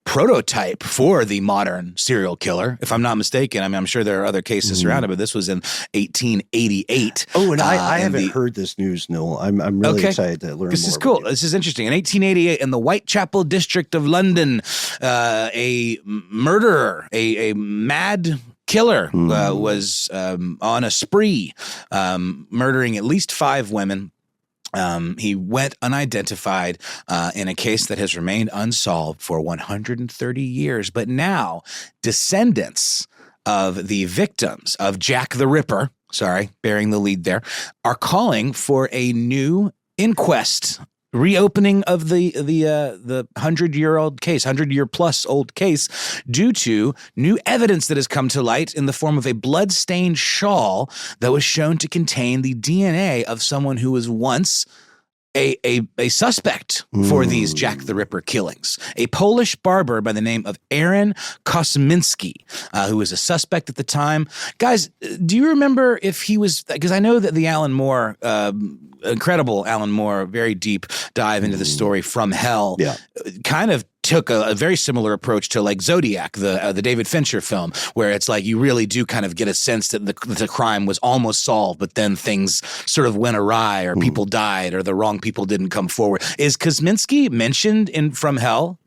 prototype for the modern serial killer, if I'm not mistaken. I mean, I'm sure there are other cases surrounded, but this was in 1888. Oh, and I haven't heard this news, Noel. I'm really excited to learn more. This is cool. This is interesting. In 1888, in the Whitechapel district of London, a murderer, a mad killer was on a spree, murdering at least 5 women. He went unidentified in a case that has remained unsolved for 130 years. But now descendants of the victims of Jack the Ripper, bearing the lead there, are calling for a new inquest, reopening of the 100-year-old case, 100-year-plus old case, due to new evidence that has come to light in the form of a blood-stained shawl that was shown to contain the DNA of someone who was once a suspect for these Jack the Ripper killings. A Polish barber by the name of Aaron Kosminski, who was a suspect at the time. Guys, do you remember if he was, because I know that the Alan Moore, incredible Alan Moore, very deep dive into the story From Hell, kind of took a very similar approach to like Zodiac, the David Fincher film, where it's like you really do kind of get a sense that the crime was almost solved, but then things sort of went awry, or people died, or the wrong people didn't come forward. Is Kosminski mentioned in From Hell?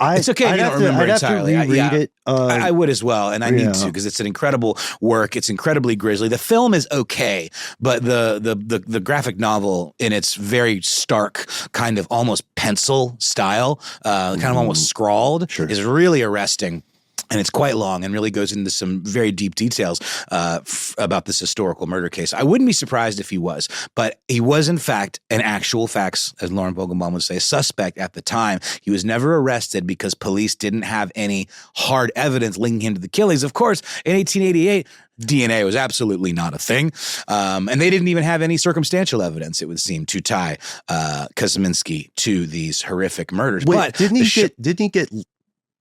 It's okay. You don't remember entirely. I'd have to reread it. I would as well, and I need to, because it's an incredible work. It's incredibly grisly. The film is okay, but the graphic novel, in its very stark, kind of almost pencil style, kind of almost scrawled, is really arresting. And it's quite long and really goes into some very deep details about this historical murder case. I wouldn't be surprised if he was, but he was in fact an actual facts, as Lauren Vogelbaum would say, suspect at the time. He was never arrested because police didn't have any hard evidence linking him to the killings. Of course, in 1888, DNA was absolutely not a thing. And they didn't even have any circumstantial evidence, it would seem, to tie Kosminski to these horrific murders. Wait, but didn't he get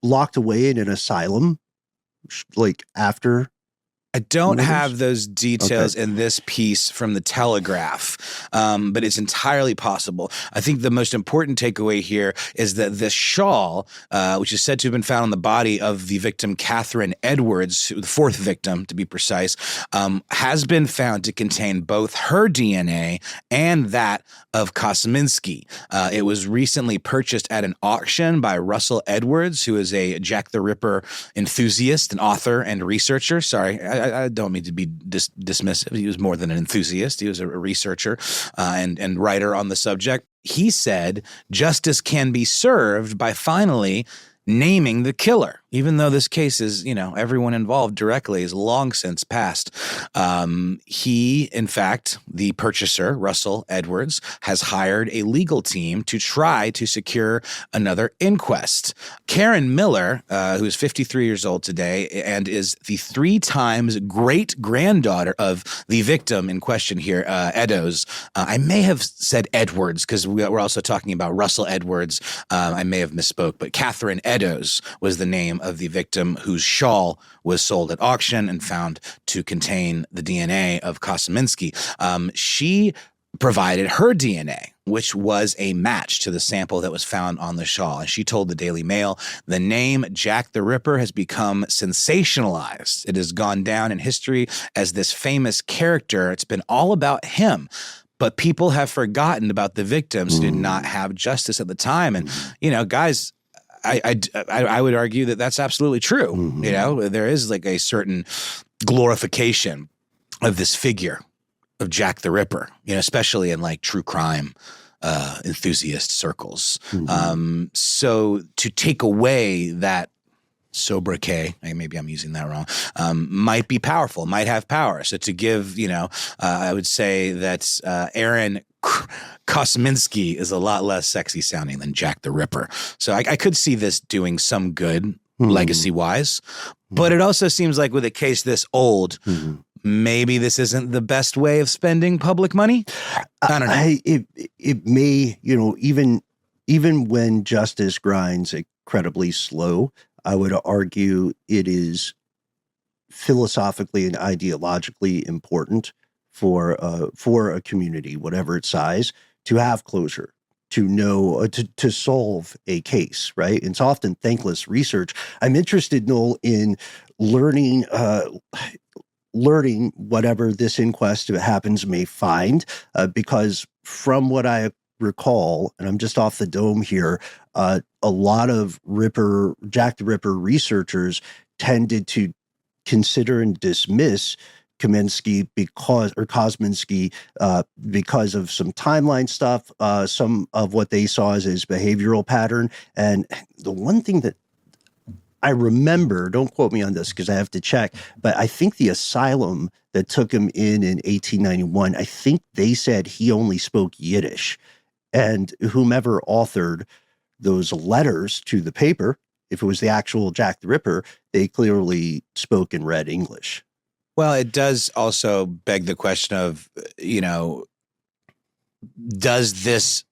locked away in an asylum, like after? I don't have those details in this piece from the Telegraph, but it's entirely possible. I think the most important takeaway here is that this shawl, which is said to have been found on the body of the victim Catherine Edwards, the 4th victim to be precise, has been found to contain both her DNA and that of Kosminski. It was recently purchased at an auction by Russell Edwards, who is a Jack the Ripper enthusiast, an author and researcher. Sorry, I don't mean to be dismissive. He was more than an enthusiast. He was a researcher and writer on the subject. He said justice can be served by finally naming the killer, even though this case is, everyone involved directly is long since passed. He, in fact, the purchaser, Russell Edwards, has hired a legal team to try to secure another inquest. Karen Miller, who is 53 years old today and is the 3 times great-granddaughter of the victim in question here, Eddowes. I may have said Edwards because we're also talking about Russell Edwards. I may have misspoke, but Catherine Eddowes was the name of the victim whose shawl was sold at auction and found to contain the DNA of Kosminski. She provided her DNA, which was a match to the sample that was found on the shawl. And she told the Daily Mail, the name Jack the Ripper has become sensationalized. It has gone down in history as this famous character. It's been all about him. But people have forgotten about the victims who did not have justice at the time. And, guys, I would argue that that's absolutely true. There is like a certain glorification of this figure of Jack the Ripper, especially in like true crime enthusiast circles. So to take away that sobriquet, maybe I'm using that wrong, might be powerful, might have power. So to give, I would say that Aaron Kosminski is a lot less sexy sounding than Jack the Ripper. So I could see this doing some good legacy-wise, but it also seems like with a case this old, maybe this isn't the best way of spending public money. I don't know. It may, even when justice grinds incredibly slow, I would argue it is philosophically and ideologically important for a community, whatever its size, to have closure, to know, to solve a case, right? It's often thankless research. I'm interested, Noel, in learning whatever this inquest, if it happens, may find, because from what I recall, and I'm just off the dome here, a lot of Jack the Ripper researchers tended to consider and dismiss Kosminski because of some timeline stuff, some of what they saw as his behavioral pattern. And the one thing that I remember, don't quote me on this because I have to check, but I think the asylum that took him in 1891, I think they said he only spoke Yiddish. And whomever authored those letters to the paper, if it was the actual Jack the Ripper, they clearly spoke and read English. Well, it does also beg the question of, does this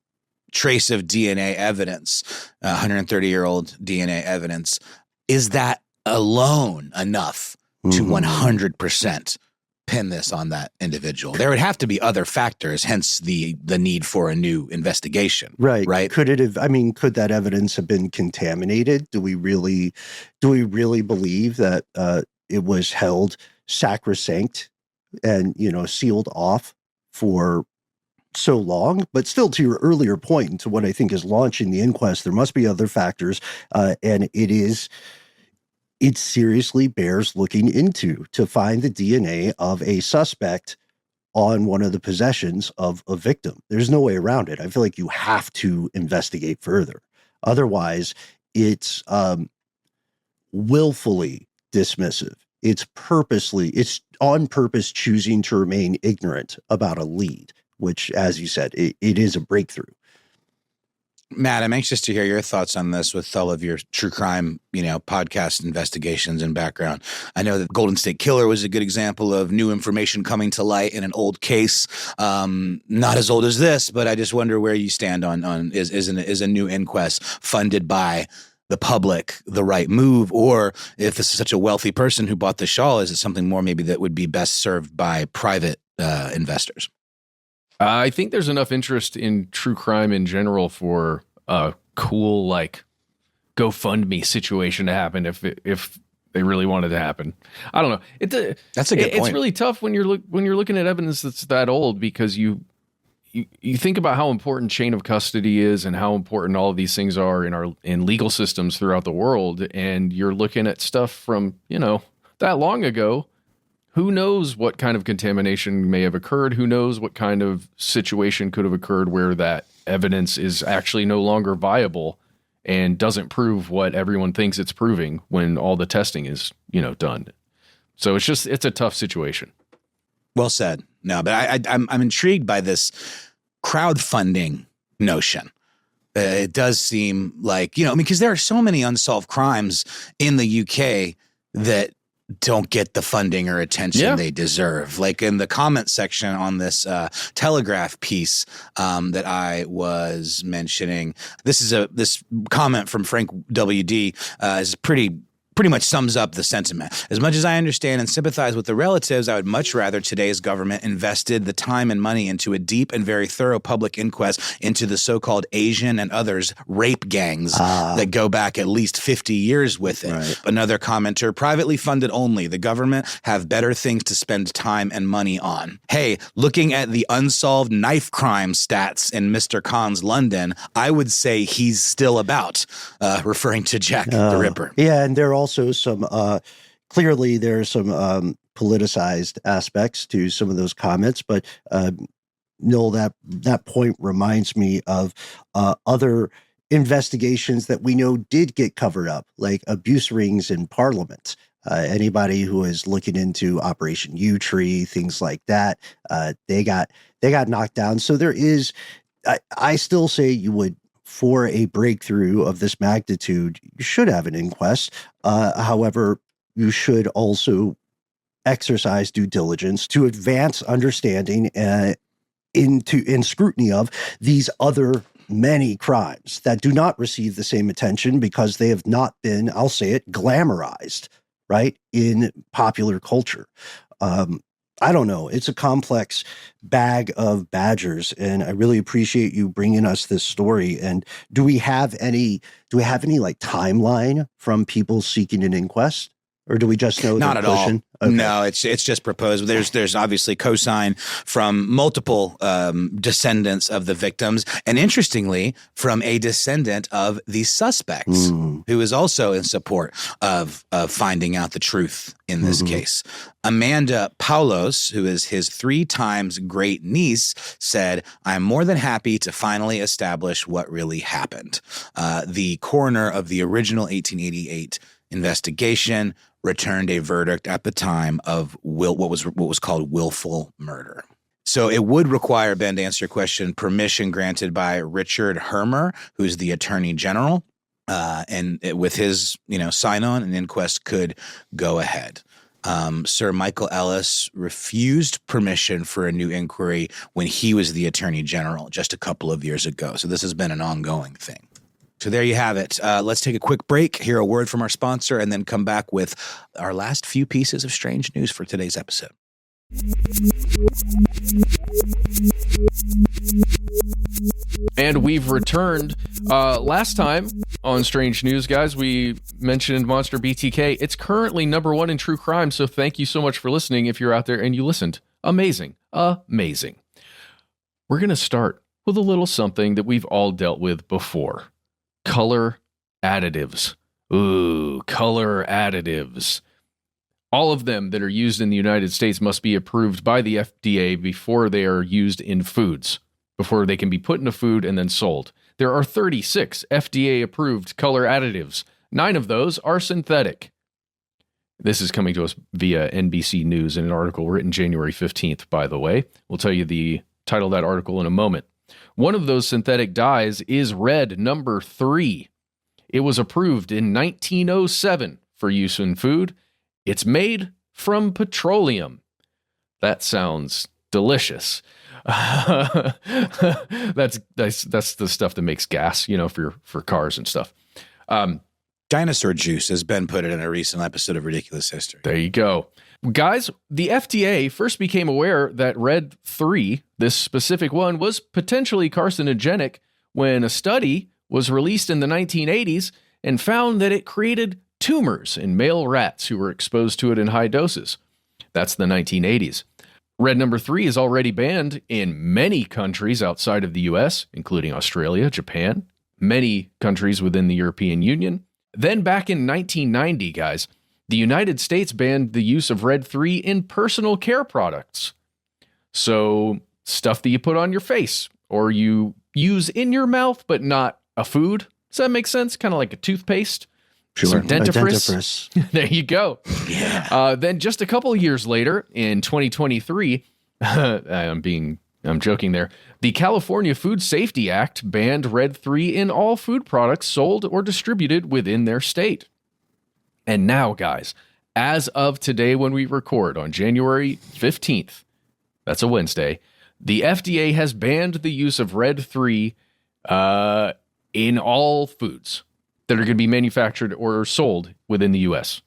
trace of DNA evidence, 130-year-old DNA evidence, is that alone enough to 100% pin this on that individual? There would have to be other factors, hence the need for a new investigation. Right. Could that evidence have been contaminated? Do we really believe that it was held sacrosanct and, sealed off for so long? But still, to your earlier point, and to what I think is launching the inquest, there must be other factors, and it seriously bears looking into to find the DNA of a suspect on one of the possessions of a victim. There's no way around it. I feel like you have to investigate further. Otherwise, it's willfully dismissive. It's on purpose choosing to remain ignorant about a lead, which, as you said, it is a breakthrough. Matt, I'm anxious to hear your thoughts on this with all of your true crime, podcast investigations and background. I know that Golden State Killer was a good example of new information coming to light in an old case. Not as old as this, but I just wonder where you stand on is a new inquest funded by the public the right move, or if this is such a wealthy person who bought the shawl, is it something more maybe that would be best served by private investors? I think there's enough interest in true crime in general for a cool, GoFundMe situation to happen if they really wanted to happen. I don't know. That's a good point. It's really tough when you're looking at evidence that's that old, because you think about how important chain of custody is and how important all of these things are in legal systems throughout the world, and you're looking at stuff from that long ago. Who knows what kind of contamination may have occurred? Who knows what kind of situation could have occurred where that evidence is actually no longer viable and doesn't prove what everyone thinks it's proving when all the testing is, done. So it's a tough situation. Well said. No, but I'm intrigued by this crowdfunding notion. It does seem like, because there are so many unsolved crimes in the UK that don't get the funding or attention they deserve. Like in the comment section on this Telegraph piece that I was mentioning, this comment from Frank W.D. Is pretty much sums up the sentiment. As much as I understand and sympathize with the relatives, I would much rather today's government invested the time and money into a deep and very thorough public inquest into the so-called Asian and others rape gangs that go back at least 50 years with it. Right. Another commenter, privately funded only. The government have better things to spend time and money on. Hey, looking at the unsolved knife crime stats in Mr. Khan's London, I would say he's still about, referring to Jack the Ripper. Yeah, and there are also some clearly there's some politicized aspects to some of those comments, but Noel, that point reminds me of other investigations that we know did get covered up, like abuse rings in Parliament. Anybody who is looking into Operation U Tree, things like that, they got knocked down. So there is, I still say you would, for a breakthrough of this magnitude, you should have an inquest. However, you should also exercise due diligence to advance understanding in scrutiny of these other many crimes that do not receive the same attention because they have not been, I'll say it, glamorized, right, in popular culture. I don't know. It's a complex bag of badgers, and I really appreciate you bringing us this story. And do we have any like timeline from people seeking an inquest? Or do we just know not at all? Okay. No, it's just proposed. There's obviously cosign from multiple descendants of the victims, and interestingly, from a descendant of the suspects, who is also in support of finding out the truth in this case. Amanda Paulos, who is his 3 times great niece, said, "I'm more than happy to finally establish what really happened." The coroner of the original 1888 investigation returned a verdict at the time of what was called willful murder. So it would require, Ben, to answer your question, permission granted by Richard Hermer, who's the Attorney General, and with his sign-on, an inquest could go ahead. Sir Michael Ellis refused permission for a new inquiry when he was the Attorney General just a couple of years ago. So this has been an ongoing thing. So there you have it. Let's take a quick break, hear a word from our sponsor, and then come back with our last few pieces of strange news for today's episode. And we've returned. Last time on Strange News, guys, we mentioned Monster BTK. It's currently #1 in true crime, so thank you so much for listening if you're out there and you listened. Amazing. Amazing. We're going to start with a little something that we've all dealt with before. Color additives. Ooh, color additives. All of them that are used in the United States must be approved by the FDA before they are used in foods, before they can be put into food and then sold. There are 36 FDA-approved color additives. 9 of those are synthetic. This is coming to us via NBC News in an article written January 15th, by the way. We'll tell you the title of that article in a moment. One of those synthetic dyes is red number 3. It was approved in 1907 for use in food. It's made from petroleum. That sounds delicious. That's the stuff that makes gas, for cars and stuff. Dinosaur juice has been put in a recent episode of Ridiculous History. There you go. Guys, the FDA first became aware that Red 3, this specific one, was potentially carcinogenic when a study was released in the 1980s and found that it created tumors in male rats who were exposed to it in high doses. That's the 1980s. Red number 3 is already banned in many countries outside of the US, including Australia, Japan, many countries within the European Union. Then back in 1990, guys, the United States banned the use of Red 3 in personal care products. So stuff that you put on your face or you use in your mouth, but not a food. Does that make sense? Kind of like a toothpaste. Sure. Some dentifrice. There you go. Yeah. Then just a couple of years later, in 2023, I'm joking there. The California Food Safety Act banned Red 3 in all food products sold or distributed within their state. And now, guys, as of today when we record on January 15th, that's a Wednesday, the FDA has banned the use of Red 3 in all foods that are going to be manufactured or sold within the U.S.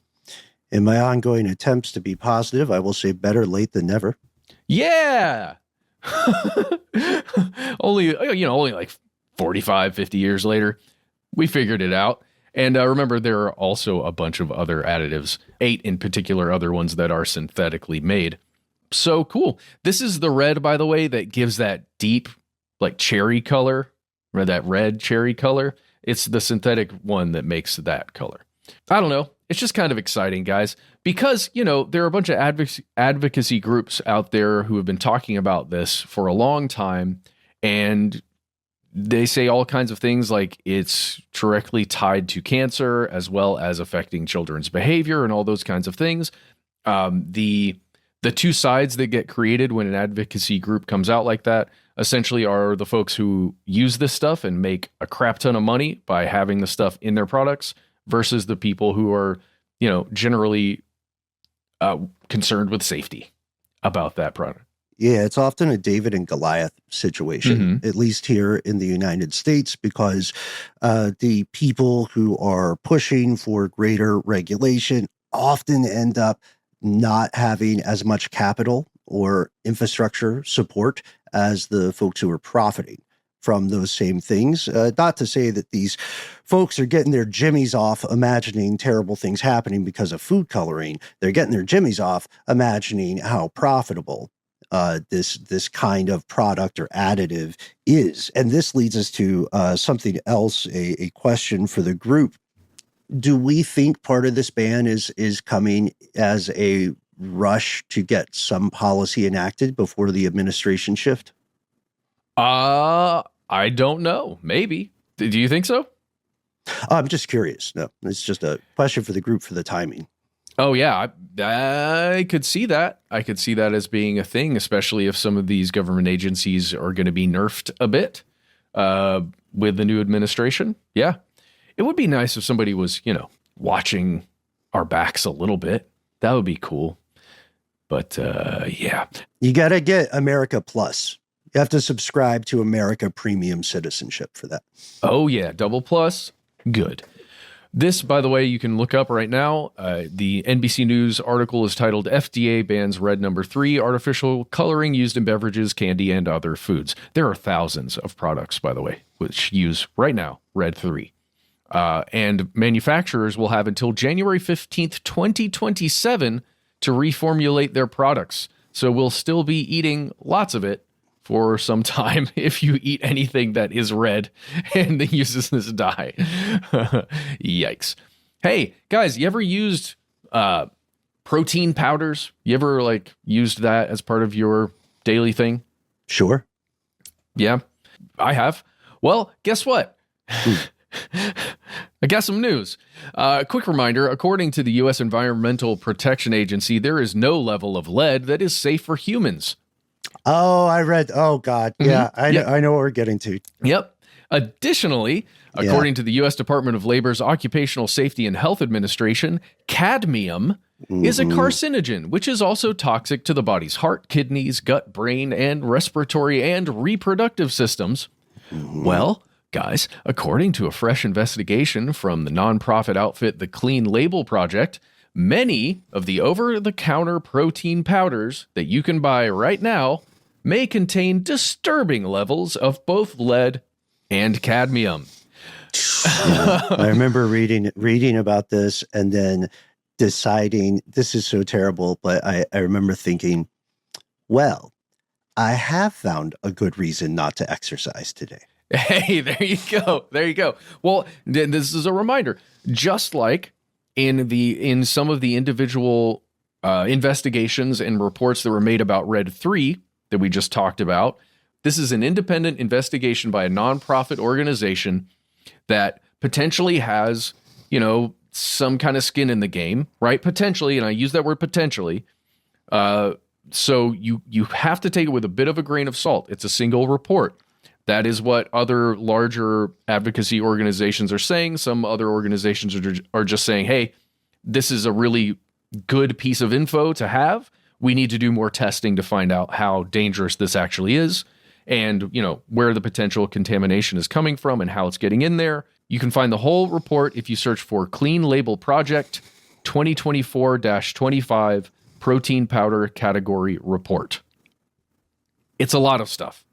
In my ongoing attempts to be positive, I will say better late than never. Yeah. only like 45, 50 years later, we figured it out. And remember, there are also a bunch of other additives, 8 in particular, other ones that are synthetically made. So cool. This is the red, by the way, that gives that deep, like cherry color, or that red cherry color. It's the synthetic one that makes that color. I don't know. It's just kind of exciting, guys, because, there are a bunch of advocacy groups out there who have been talking about this for a long time, and they say all kinds of things like it's directly tied to cancer as well as affecting children's behavior and all those kinds of things. The two sides that get created when an advocacy group comes out like that essentially are the folks who use this stuff and make a crap ton of money by having the stuff in their products versus the people who are, generally concerned with safety about that product. Yeah, it's often a David and Goliath situation, at least here in the United States, because the people who are pushing for greater regulation often end up not having as much capital or infrastructure support as the folks who are profiting from those same things. Not to say that these folks are getting their jimmies off imagining terrible things happening because of food coloring. They're getting their jimmies off imagining how profitable this kind of product or additive is. And this leads us to something else, a question for the group. Do we think part of this ban is coming as a rush to get some policy enacted before the administration shift? I don't know. Maybe. Do you think so? I'm just curious. No, it's just a question for the group for the timing. Oh, yeah. I could see that. I could see that as being a thing, especially if some of these government agencies are going to be nerfed a bit with the new administration. Yeah. It would be nice if somebody was, watching our backs a little bit. That would be cool. But yeah. You got to get America Plus. You have to subscribe to America Premium Citizenship for that. Oh, yeah. Double plus. Good. This, by the way, you can look up right now. The NBC News article is titled FDA bans red number 3 artificial coloring used in beverages, candy, and other foods. There are thousands of products, by the way, which use right now red 3. And manufacturers will have until January 15th, 2027 to reformulate their products. So we'll still be eating lots of it for some time if you eat anything that is red and that uses this dye. Yikes. Hey, guys, you ever used protein powders? You ever used that as part of your daily thing? Sure. Yeah, I have. Well, guess what? I got some news. Quick reminder, according to the U.S. Environmental Protection Agency, there is no level of lead that is safe for humans. Oh, I read. Oh, God. Yeah, I know what we're getting to. Yep. Additionally, according to the U.S. Department of Labor's Occupational Safety and Health Administration, cadmium is a carcinogen, which is also toxic to the body's heart, kidneys, gut, brain, and respiratory and reproductive systems. Well, guys, according to a fresh investigation from the nonprofit outfit The Clean Label Project, many of the over-the-counter protein powders that you can buy right now may contain disturbing levels of both lead and cadmium. I remember reading about this and then deciding this is so terrible, but I remember thinking, well, I have found a good reason not to exercise today. Hey, there you go. There you go. Well, this is a reminder, just like in some of the individual investigations and reports that were made about Red 3 that we just talked about, this is an independent investigation by a nonprofit organization that potentially has, some kind of skin in the game, right? Potentially, and I use that word potentially. So you have to take it with a bit of a grain of salt. It's a single report. That is what other larger advocacy organizations are saying. Some other organizations are just saying, hey, this is a really good piece of info to have. We need to do more testing to find out how dangerous this actually is and, where the potential contamination is coming from and how it's getting in there. You can find the whole report if you search for Clean Label Project 2024-25 Protein Powder Category Report. It's a lot of stuff.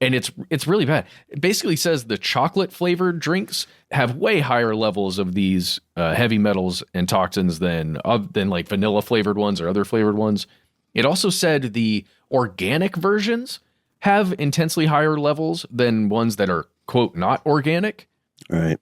And it's really bad. It basically says the chocolate-flavored drinks have way higher levels of these heavy metals and toxins than like vanilla-flavored ones or other flavored ones. It also said the organic versions have intensely higher levels than ones that are, quote, not organic. Right.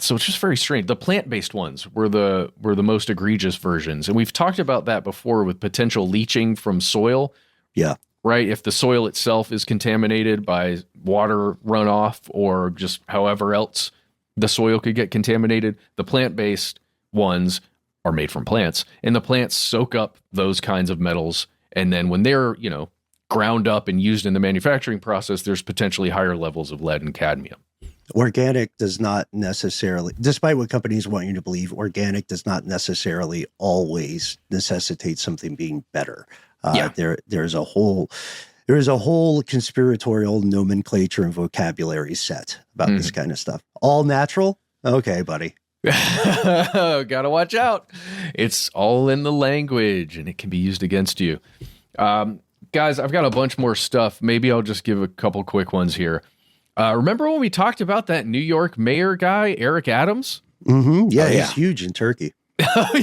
So it's just very strange. The plant-based ones were the most egregious versions. And we've talked about that before with potential leaching from soil. Yeah. Right? If the soil itself is contaminated by water runoff or just however else the soil could get contaminated, the plant-based ones are made from plants. And the plants soak up those kinds of metals. And then when they're, ground up and used in the manufacturing process, there's potentially higher levels of lead and cadmium. Organic does not necessarily, despite what companies want you to believe, organic does not necessarily always necessitate something being better. There's a whole conspiratorial nomenclature and vocabulary set about this kind of stuff. All natural? Okay, buddy. Gotta watch out. It's all in the language and it can be used against you. Guys, I've got a bunch more stuff. Maybe I'll just give a couple quick ones here. Remember when we talked about that New York mayor guy, Eric Adams? Mm-hmm. Yeah, he's huge in Turkey.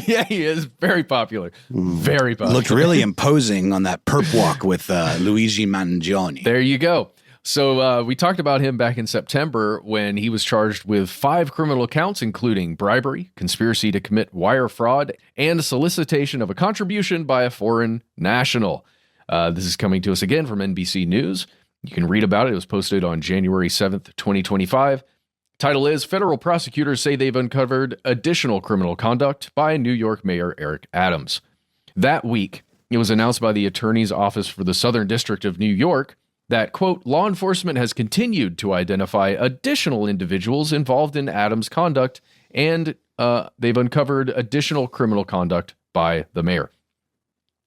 Yeah, he is very popular. Very popular. Looked really imposing on that perp walk with Luigi Mangione. There you go. So we talked about him back in September when he was charged with 5 criminal counts, including bribery, conspiracy to commit wire fraud, and solicitation of a contribution by a foreign national. This is coming to us again from NBC News. You can read about it. It was posted on January 7th, 2025. Title is, Federal prosecutors say they've uncovered additional criminal conduct by New York Mayor Eric Adams. That week, it was announced by the Attorney's Office for the Southern District of New York that, quote, law enforcement has continued to identify additional individuals involved in Adams' conduct, and they've uncovered additional criminal conduct by the mayor.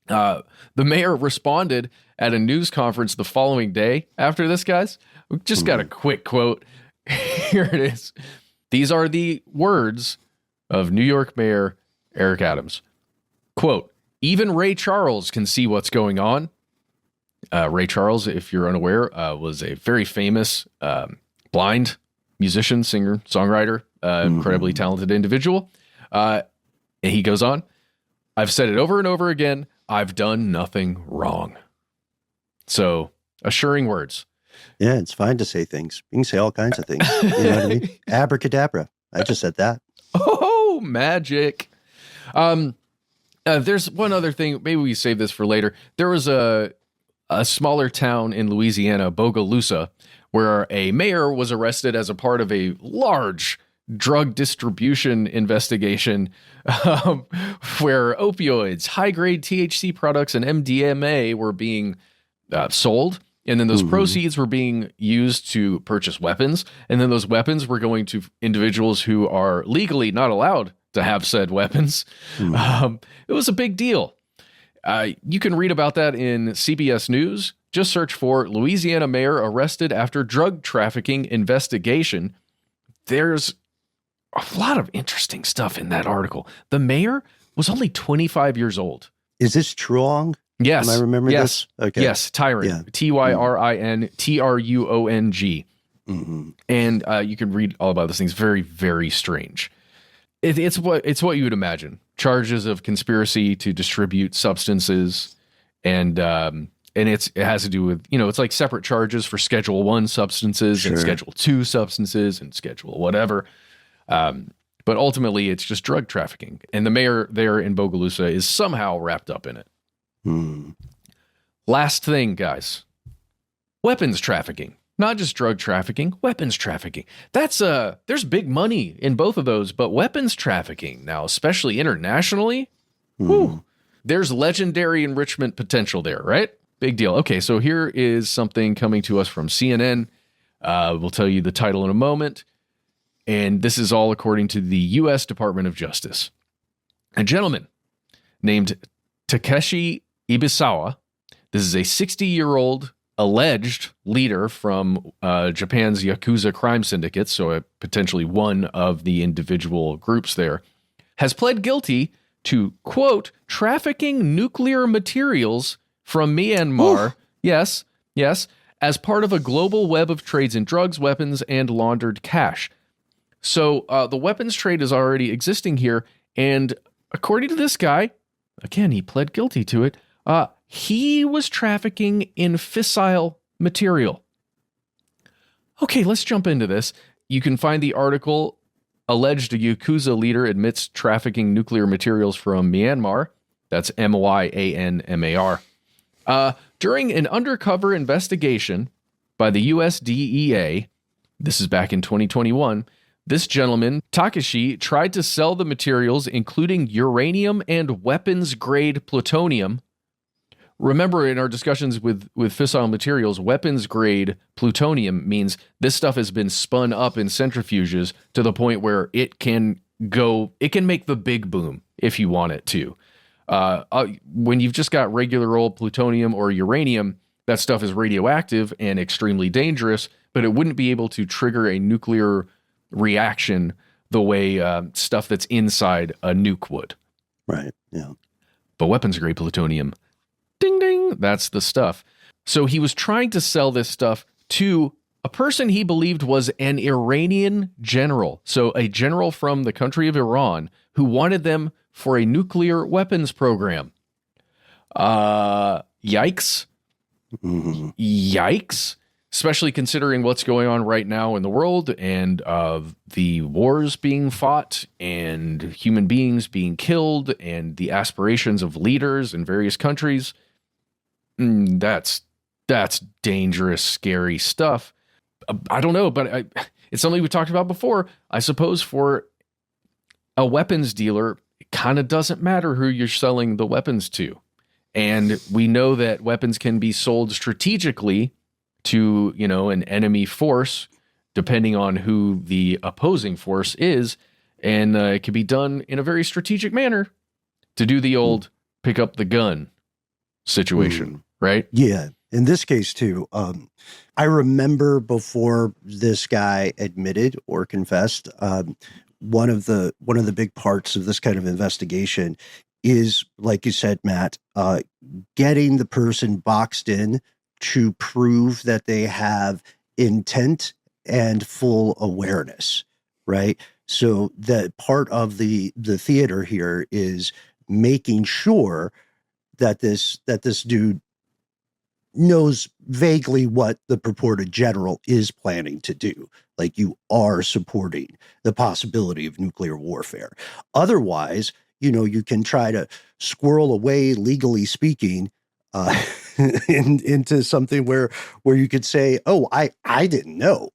The mayor responded at a news conference the following day after this, guys. We just got a quick quote. Here it is. These are the words of New York Mayor Eric Adams. Quote, even Ray Charles can see what's going on. Ray Charles, if you're unaware, was a very famous blind musician, singer, songwriter, incredibly talented individual. And he goes on, I've said it over and over again. I've done nothing wrong. So, assuring words. Yeah, it's fine to say things. You can say all kinds of things. You know what I mean? Abracadabra. I just said that. Oh, magic. There's one other thing. Maybe we save this for later. There was a smaller town in Louisiana, Bogalusa, where a mayor was arrested as a part of a large drug distribution investigation where opioids, high-grade THC products, and MDMA were being sold. And then those proceeds were being used to purchase weapons. And then those weapons were going to individuals who are legally not allowed to have said weapons. It was a big deal. You can read about that in CBS News. Just search for Louisiana mayor arrested after drug trafficking investigation. There's a lot of interesting stuff in that article. The mayor was only 25 years old. Is this Truong? Yes. Am I remembering this? Okay. Yes, Tyron. Yeah. TYRIN TRUONG. And you can read all about those things. Very, very strange. It's what you would imagine. Charges of conspiracy to distribute substances, and it has to do with, it's like separate charges for Schedule 1 substances and Schedule 2 substances and Schedule whatever. But ultimately, it's just drug trafficking. And the mayor there in Bogalusa is somehow wrapped up in it. Last thing, guys. Weapons trafficking. Not just drug trafficking, weapons trafficking. There's big money in both of those, but weapons trafficking now, especially internationally, there's legendary enrichment potential there, right? Big deal. Okay, so here is something coming to us from CNN. We'll tell you the title in a moment. And this is all according to the U.S. Department of Justice. A gentleman named Takeshi Ibisawa. This is a 60-year-old alleged leader from Japan's Yakuza crime syndicate, so potentially one of the individual groups there, has pled guilty to, quote, trafficking nuclear materials from Myanmar. Oof. Yes, as part of a global web of trades in drugs, weapons, and laundered cash. So the weapons trade is already existing here, and according to this guy, again, he pled guilty to it, he was trafficking in fissile material. Okay, let's jump into this. You can find the article alleged Yakuza leader admits trafficking nuclear materials from Myanmar. That's Myanmar. During an undercover investigation by the US DEA, this is back in 2021, this gentleman, Takashi, tried to sell the materials, including uranium and weapons-grade plutonium. Remember, in our discussions with fissile materials, weapons-grade plutonium means this stuff has been spun up in centrifuges to the point where it can make the big boom if you want it to. When you've just got regular old plutonium or uranium, that stuff is radioactive and extremely dangerous, but it wouldn't be able to trigger a nuclear reaction the way stuff that's inside a nuke would. Right, yeah. But weapons-grade plutonium, ding, ding, that's the stuff. So he was trying to sell this stuff to a person he believed was an Iranian general. So a general from the country of Iran who wanted them for a nuclear weapons program. Yikes. Mm-hmm. Yikes. Especially considering what's going on right now in the world and the wars being fought and human beings being killed and the aspirations of leaders in various countries. That's dangerous, scary stuff. I don't know, but it's something we talked about before. I suppose for a weapons dealer, it kind of doesn't matter who you're selling the weapons to. And we know that weapons can be sold strategically to, an enemy force, depending on who the opposing force is. And it can be done in a very strategic manner to do the old pick up the gun situation, right? Yeah. In this case, too, I remember before this guy admitted or confessed, one of the big parts of this kind of investigation is, like you said, Matt, getting the person boxed in to prove that they have intent and full awareness, right? So that part of the theater here is making sure that this dude knows vaguely what the purported general is planning to do. Like, you are supporting the possibility of nuclear warfare. Otherwise, you can try to squirrel away, legally speaking, into something where you could say, oh, I didn't know.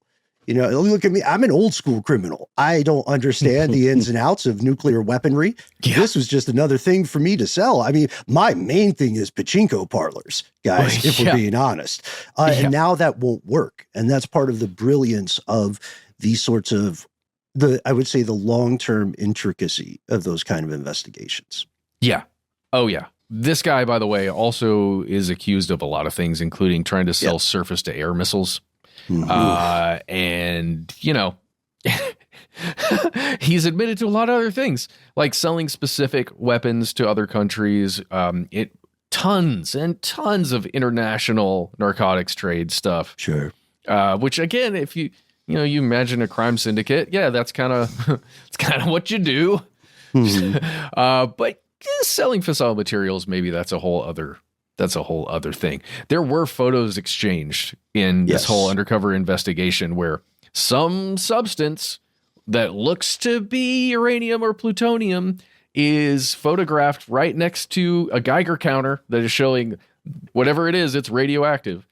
Look at me. I'm an old school criminal. I don't understand the ins and outs of nuclear weaponry. Yeah. This was just another thing for me to sell. I mean, my main thing is pachinko parlors, guys, if we're being honest. And now that won't work. And that's part of the brilliance of these sorts of I would say the long-term intricacy of those kind of investigations. Yeah. Oh, yeah. This guy, by the way, also is accused of a lot of things, including trying to sell surface-to-air missiles. Mm-hmm. And, he's admitted to a lot of other things, like selling specific weapons to other countries. Tons and tons of international narcotics trade stuff. Sure. Which, again, if you imagine a crime syndicate, that's kind of it's kind of what you do. Mm-hmm. But selling fissile materials, maybe that's a whole other thing. There were photos exchanged in this whole undercover investigation where some substance that looks to be uranium or plutonium is photographed right next to a Geiger counter that is showing whatever it is, it's radioactive.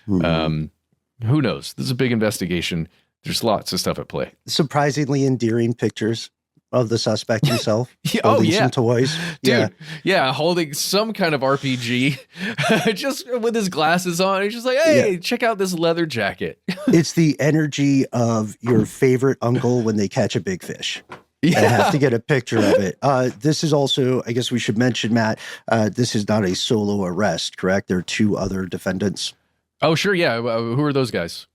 Mm-hmm. Who knows? This is a big investigation. There's lots of stuff at play. Surprisingly endearing pictures of the suspect himself. Some toys. Dude, holding some kind of RPG, just with his glasses on. He's just like, hey, check out this leather jacket. It's the energy of your favorite uncle when they catch a big fish. Yeah. I have to get a picture of it. This is also, I guess we should mention, Matt, this is not a solo arrest, correct? There are two other defendants. Oh, sure. Yeah. Who are those guys?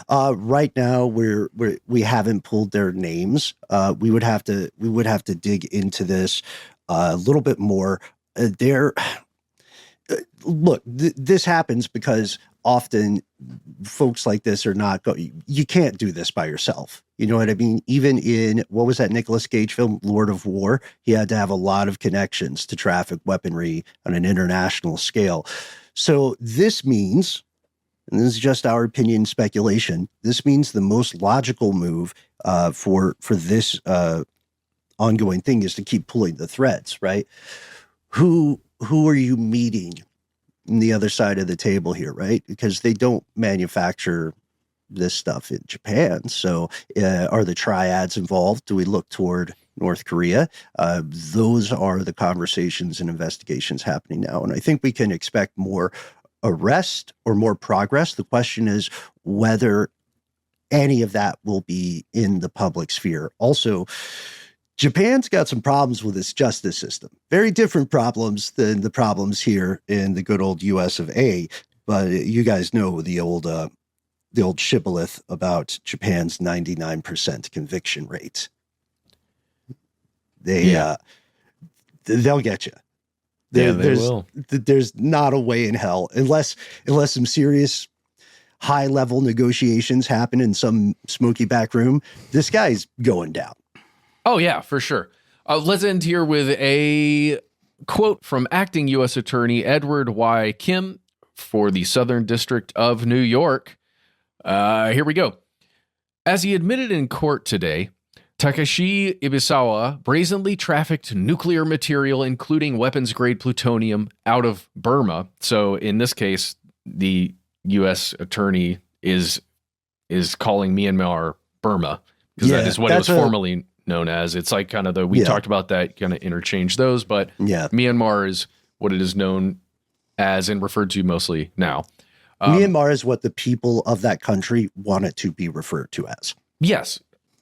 Right now, we haven't pulled their names. We would have to dig into this a little bit more. This happens because often folks like this are not you can't do this by yourself. You know what I mean? Even in, what was that Nicolas Cage film, Lord of War? He had to have a lot of connections to traffic weaponry on an international scale. So this means and this is just our opinion speculation, this means the most logical move for this ongoing thing is to keep pulling the threads, right? Who are you meeting on the other side of the table here, right? Because they don't manufacture this stuff in Japan. So are the triads involved? Do we look toward North Korea? Those are the conversations and investigations happening now. And I think we can expect more arrest or more progress. The question is whether any of that will be in the public sphere. Also, Japan's got some problems with its justice system. Very different problems than the problems here in the good old US of A. But you guys know the old shibboleth about Japan's 99% conviction rate. They'll get you. They will. There's not a way in hell unless some serious high-level negotiations happen in some smoky back room. This guy's going down. Oh, yeah, for sure. Let's end here with a quote from acting U.S. Attorney Edward Y. Kim for the Southern District of New York. Here we go. As he admitted in court today, Takeshi Ibisawa brazenly trafficked nuclear material, including weapons-grade plutonium, out of Burma. So in this case, the U.S. attorney is calling Myanmar Burma, because that is what it was formerly known as. It's like kind of we talked about that, kind of interchange those, but Myanmar is what it is known as and referred to mostly now. Myanmar is what the people of that country want it to be referred to as. Yes.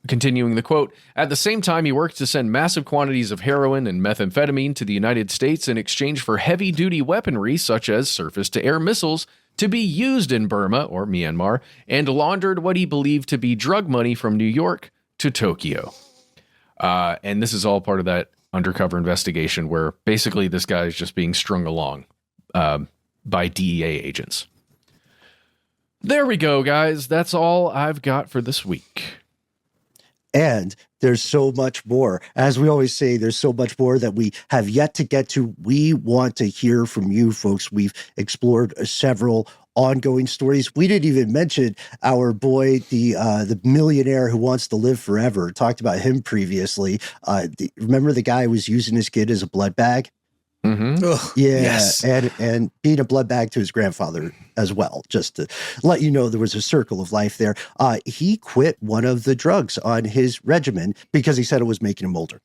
Continuing the quote, at the same time, he worked to send massive quantities of heroin and methamphetamine to the United States in exchange for heavy-duty weaponry, such as surface-to-air missiles, to be used in Burma, or Myanmar, and laundered what he believed to be drug money from New York to Tokyo. And this is all part of that undercover investigation where basically this guy is just being strung along by DEA agents. There we go, guys. That's all I've got for this week. And there's so much more. As we always say, there's so much more that we have yet to get to. We want to hear from you folks. We've explored several ongoing stories. We didn't even mention our boy, the millionaire who wants to live forever. Talked about him previously. Remember the guy who was using his kid as a blood bag? Mm-hmm. Ugh, yeah, yes. and being a blood bag to his grandfather as well, just to let you know there was a circle of life there. He quit one of the drugs on his regimen because he said it was making him older.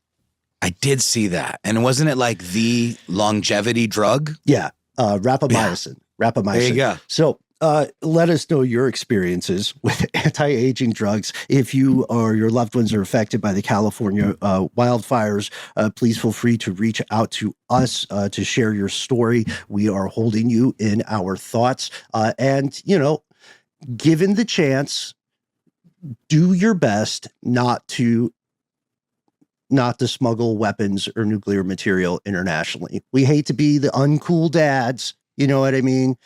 I did see that. And wasn't it like the longevity drug? Yeah, rapamycin. Yeah. There you go. So let us know your experiences with anti-aging drugs. If you or your loved ones are affected by the California wildfires, please feel free to reach out to us to share your story. We are holding you in our thoughts. And, given the chance, do your best not to smuggle weapons or nuclear material internationally. We hate to be the uncool dads. You know what I mean?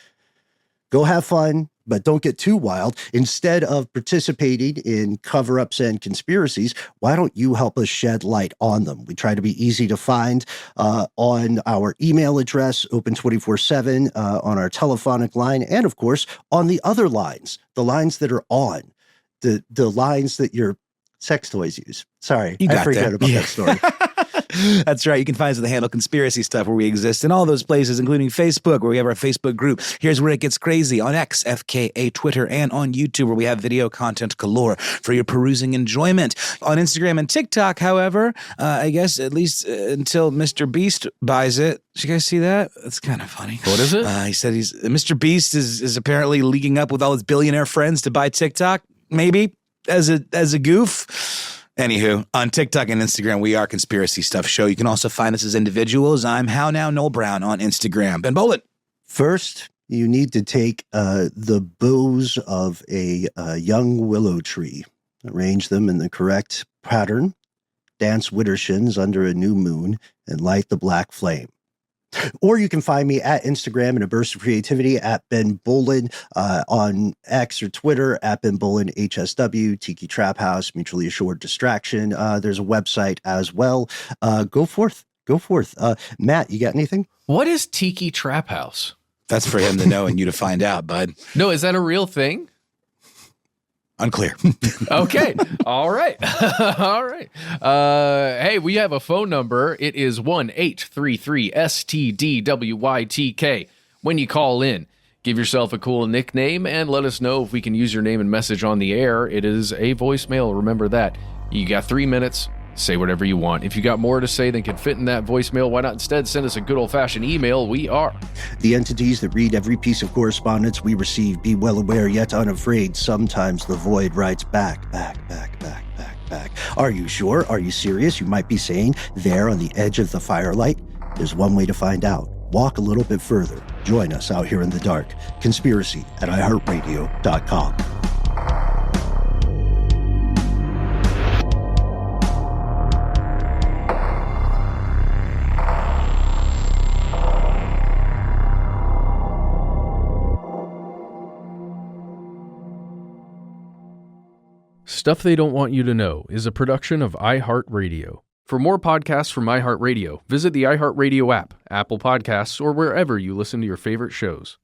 Go have fun, but don't get too wild. Instead of participating in cover-ups and conspiracies, why don't you help us shed light on them? We try to be easy to find on our email address, open 24/7, on our telephonic line, and of course, on the other lines, the lines that are on, the lines that your sex toys use. Sorry, I forgot about that story. That's right. You can find us at the handle Conspiracy Stuff, where we exist in all those places, including Facebook, where we have our Facebook group. Here's where it gets crazy: on X, FKA, Twitter, and on YouTube, where we have video content galore for your perusing enjoyment. On Instagram and TikTok, however, I guess at least until Mr. Beast buys it. Did you guys see that? That's kind of funny. What is it? He said Mr. Beast is apparently leaguing up with all his billionaire friends to buy TikTok, maybe as a goof. Anywho, on TikTok and Instagram, we are Conspiracy Stuff Show. You can also find us as individuals. I'm How Now Noel Brown on Instagram. Ben Bolin. First, you need to take the boughs of a young willow tree, arrange them in the correct pattern, dance widdershins under a new moon, and light the black flame. Or you can find me at Instagram in a burst of creativity at Ben Bolin, on X or Twitter at Ben Bolin HSW, Tiki Trap House, Mutually Assured Distraction. There's a website as well. Go forth. Matt, you got anything? What is Tiki Trap House? That's for him to know and you to find out, bud. No, is that a real thing? Unclear. Okay. All right. All right. Hey, we have a phone number. It is 1-833-STDWYTK. When you call in, give yourself a cool nickname and let us know if we can use your name and message on the air. It is a voicemail. Remember that. You got 3 minutes. Say whatever you want. If you got more to say than can fit in that voicemail, why not instead send us a good old-fashioned email? We are the entities that read every piece of correspondence we receive. Be well aware, yet unafraid. Sometimes the void writes back. Are you sure? Are you serious? You might be saying, there on the edge of the firelight. There's one way to find out. Walk a little bit further. Join us out here in the dark. Conspiracy at iHeartRadio.com. Stuff They Don't Want You to Know is a production of iHeartRadio. For more podcasts from iHeartRadio, visit the iHeartRadio app, Apple Podcasts, or wherever you listen to your favorite shows.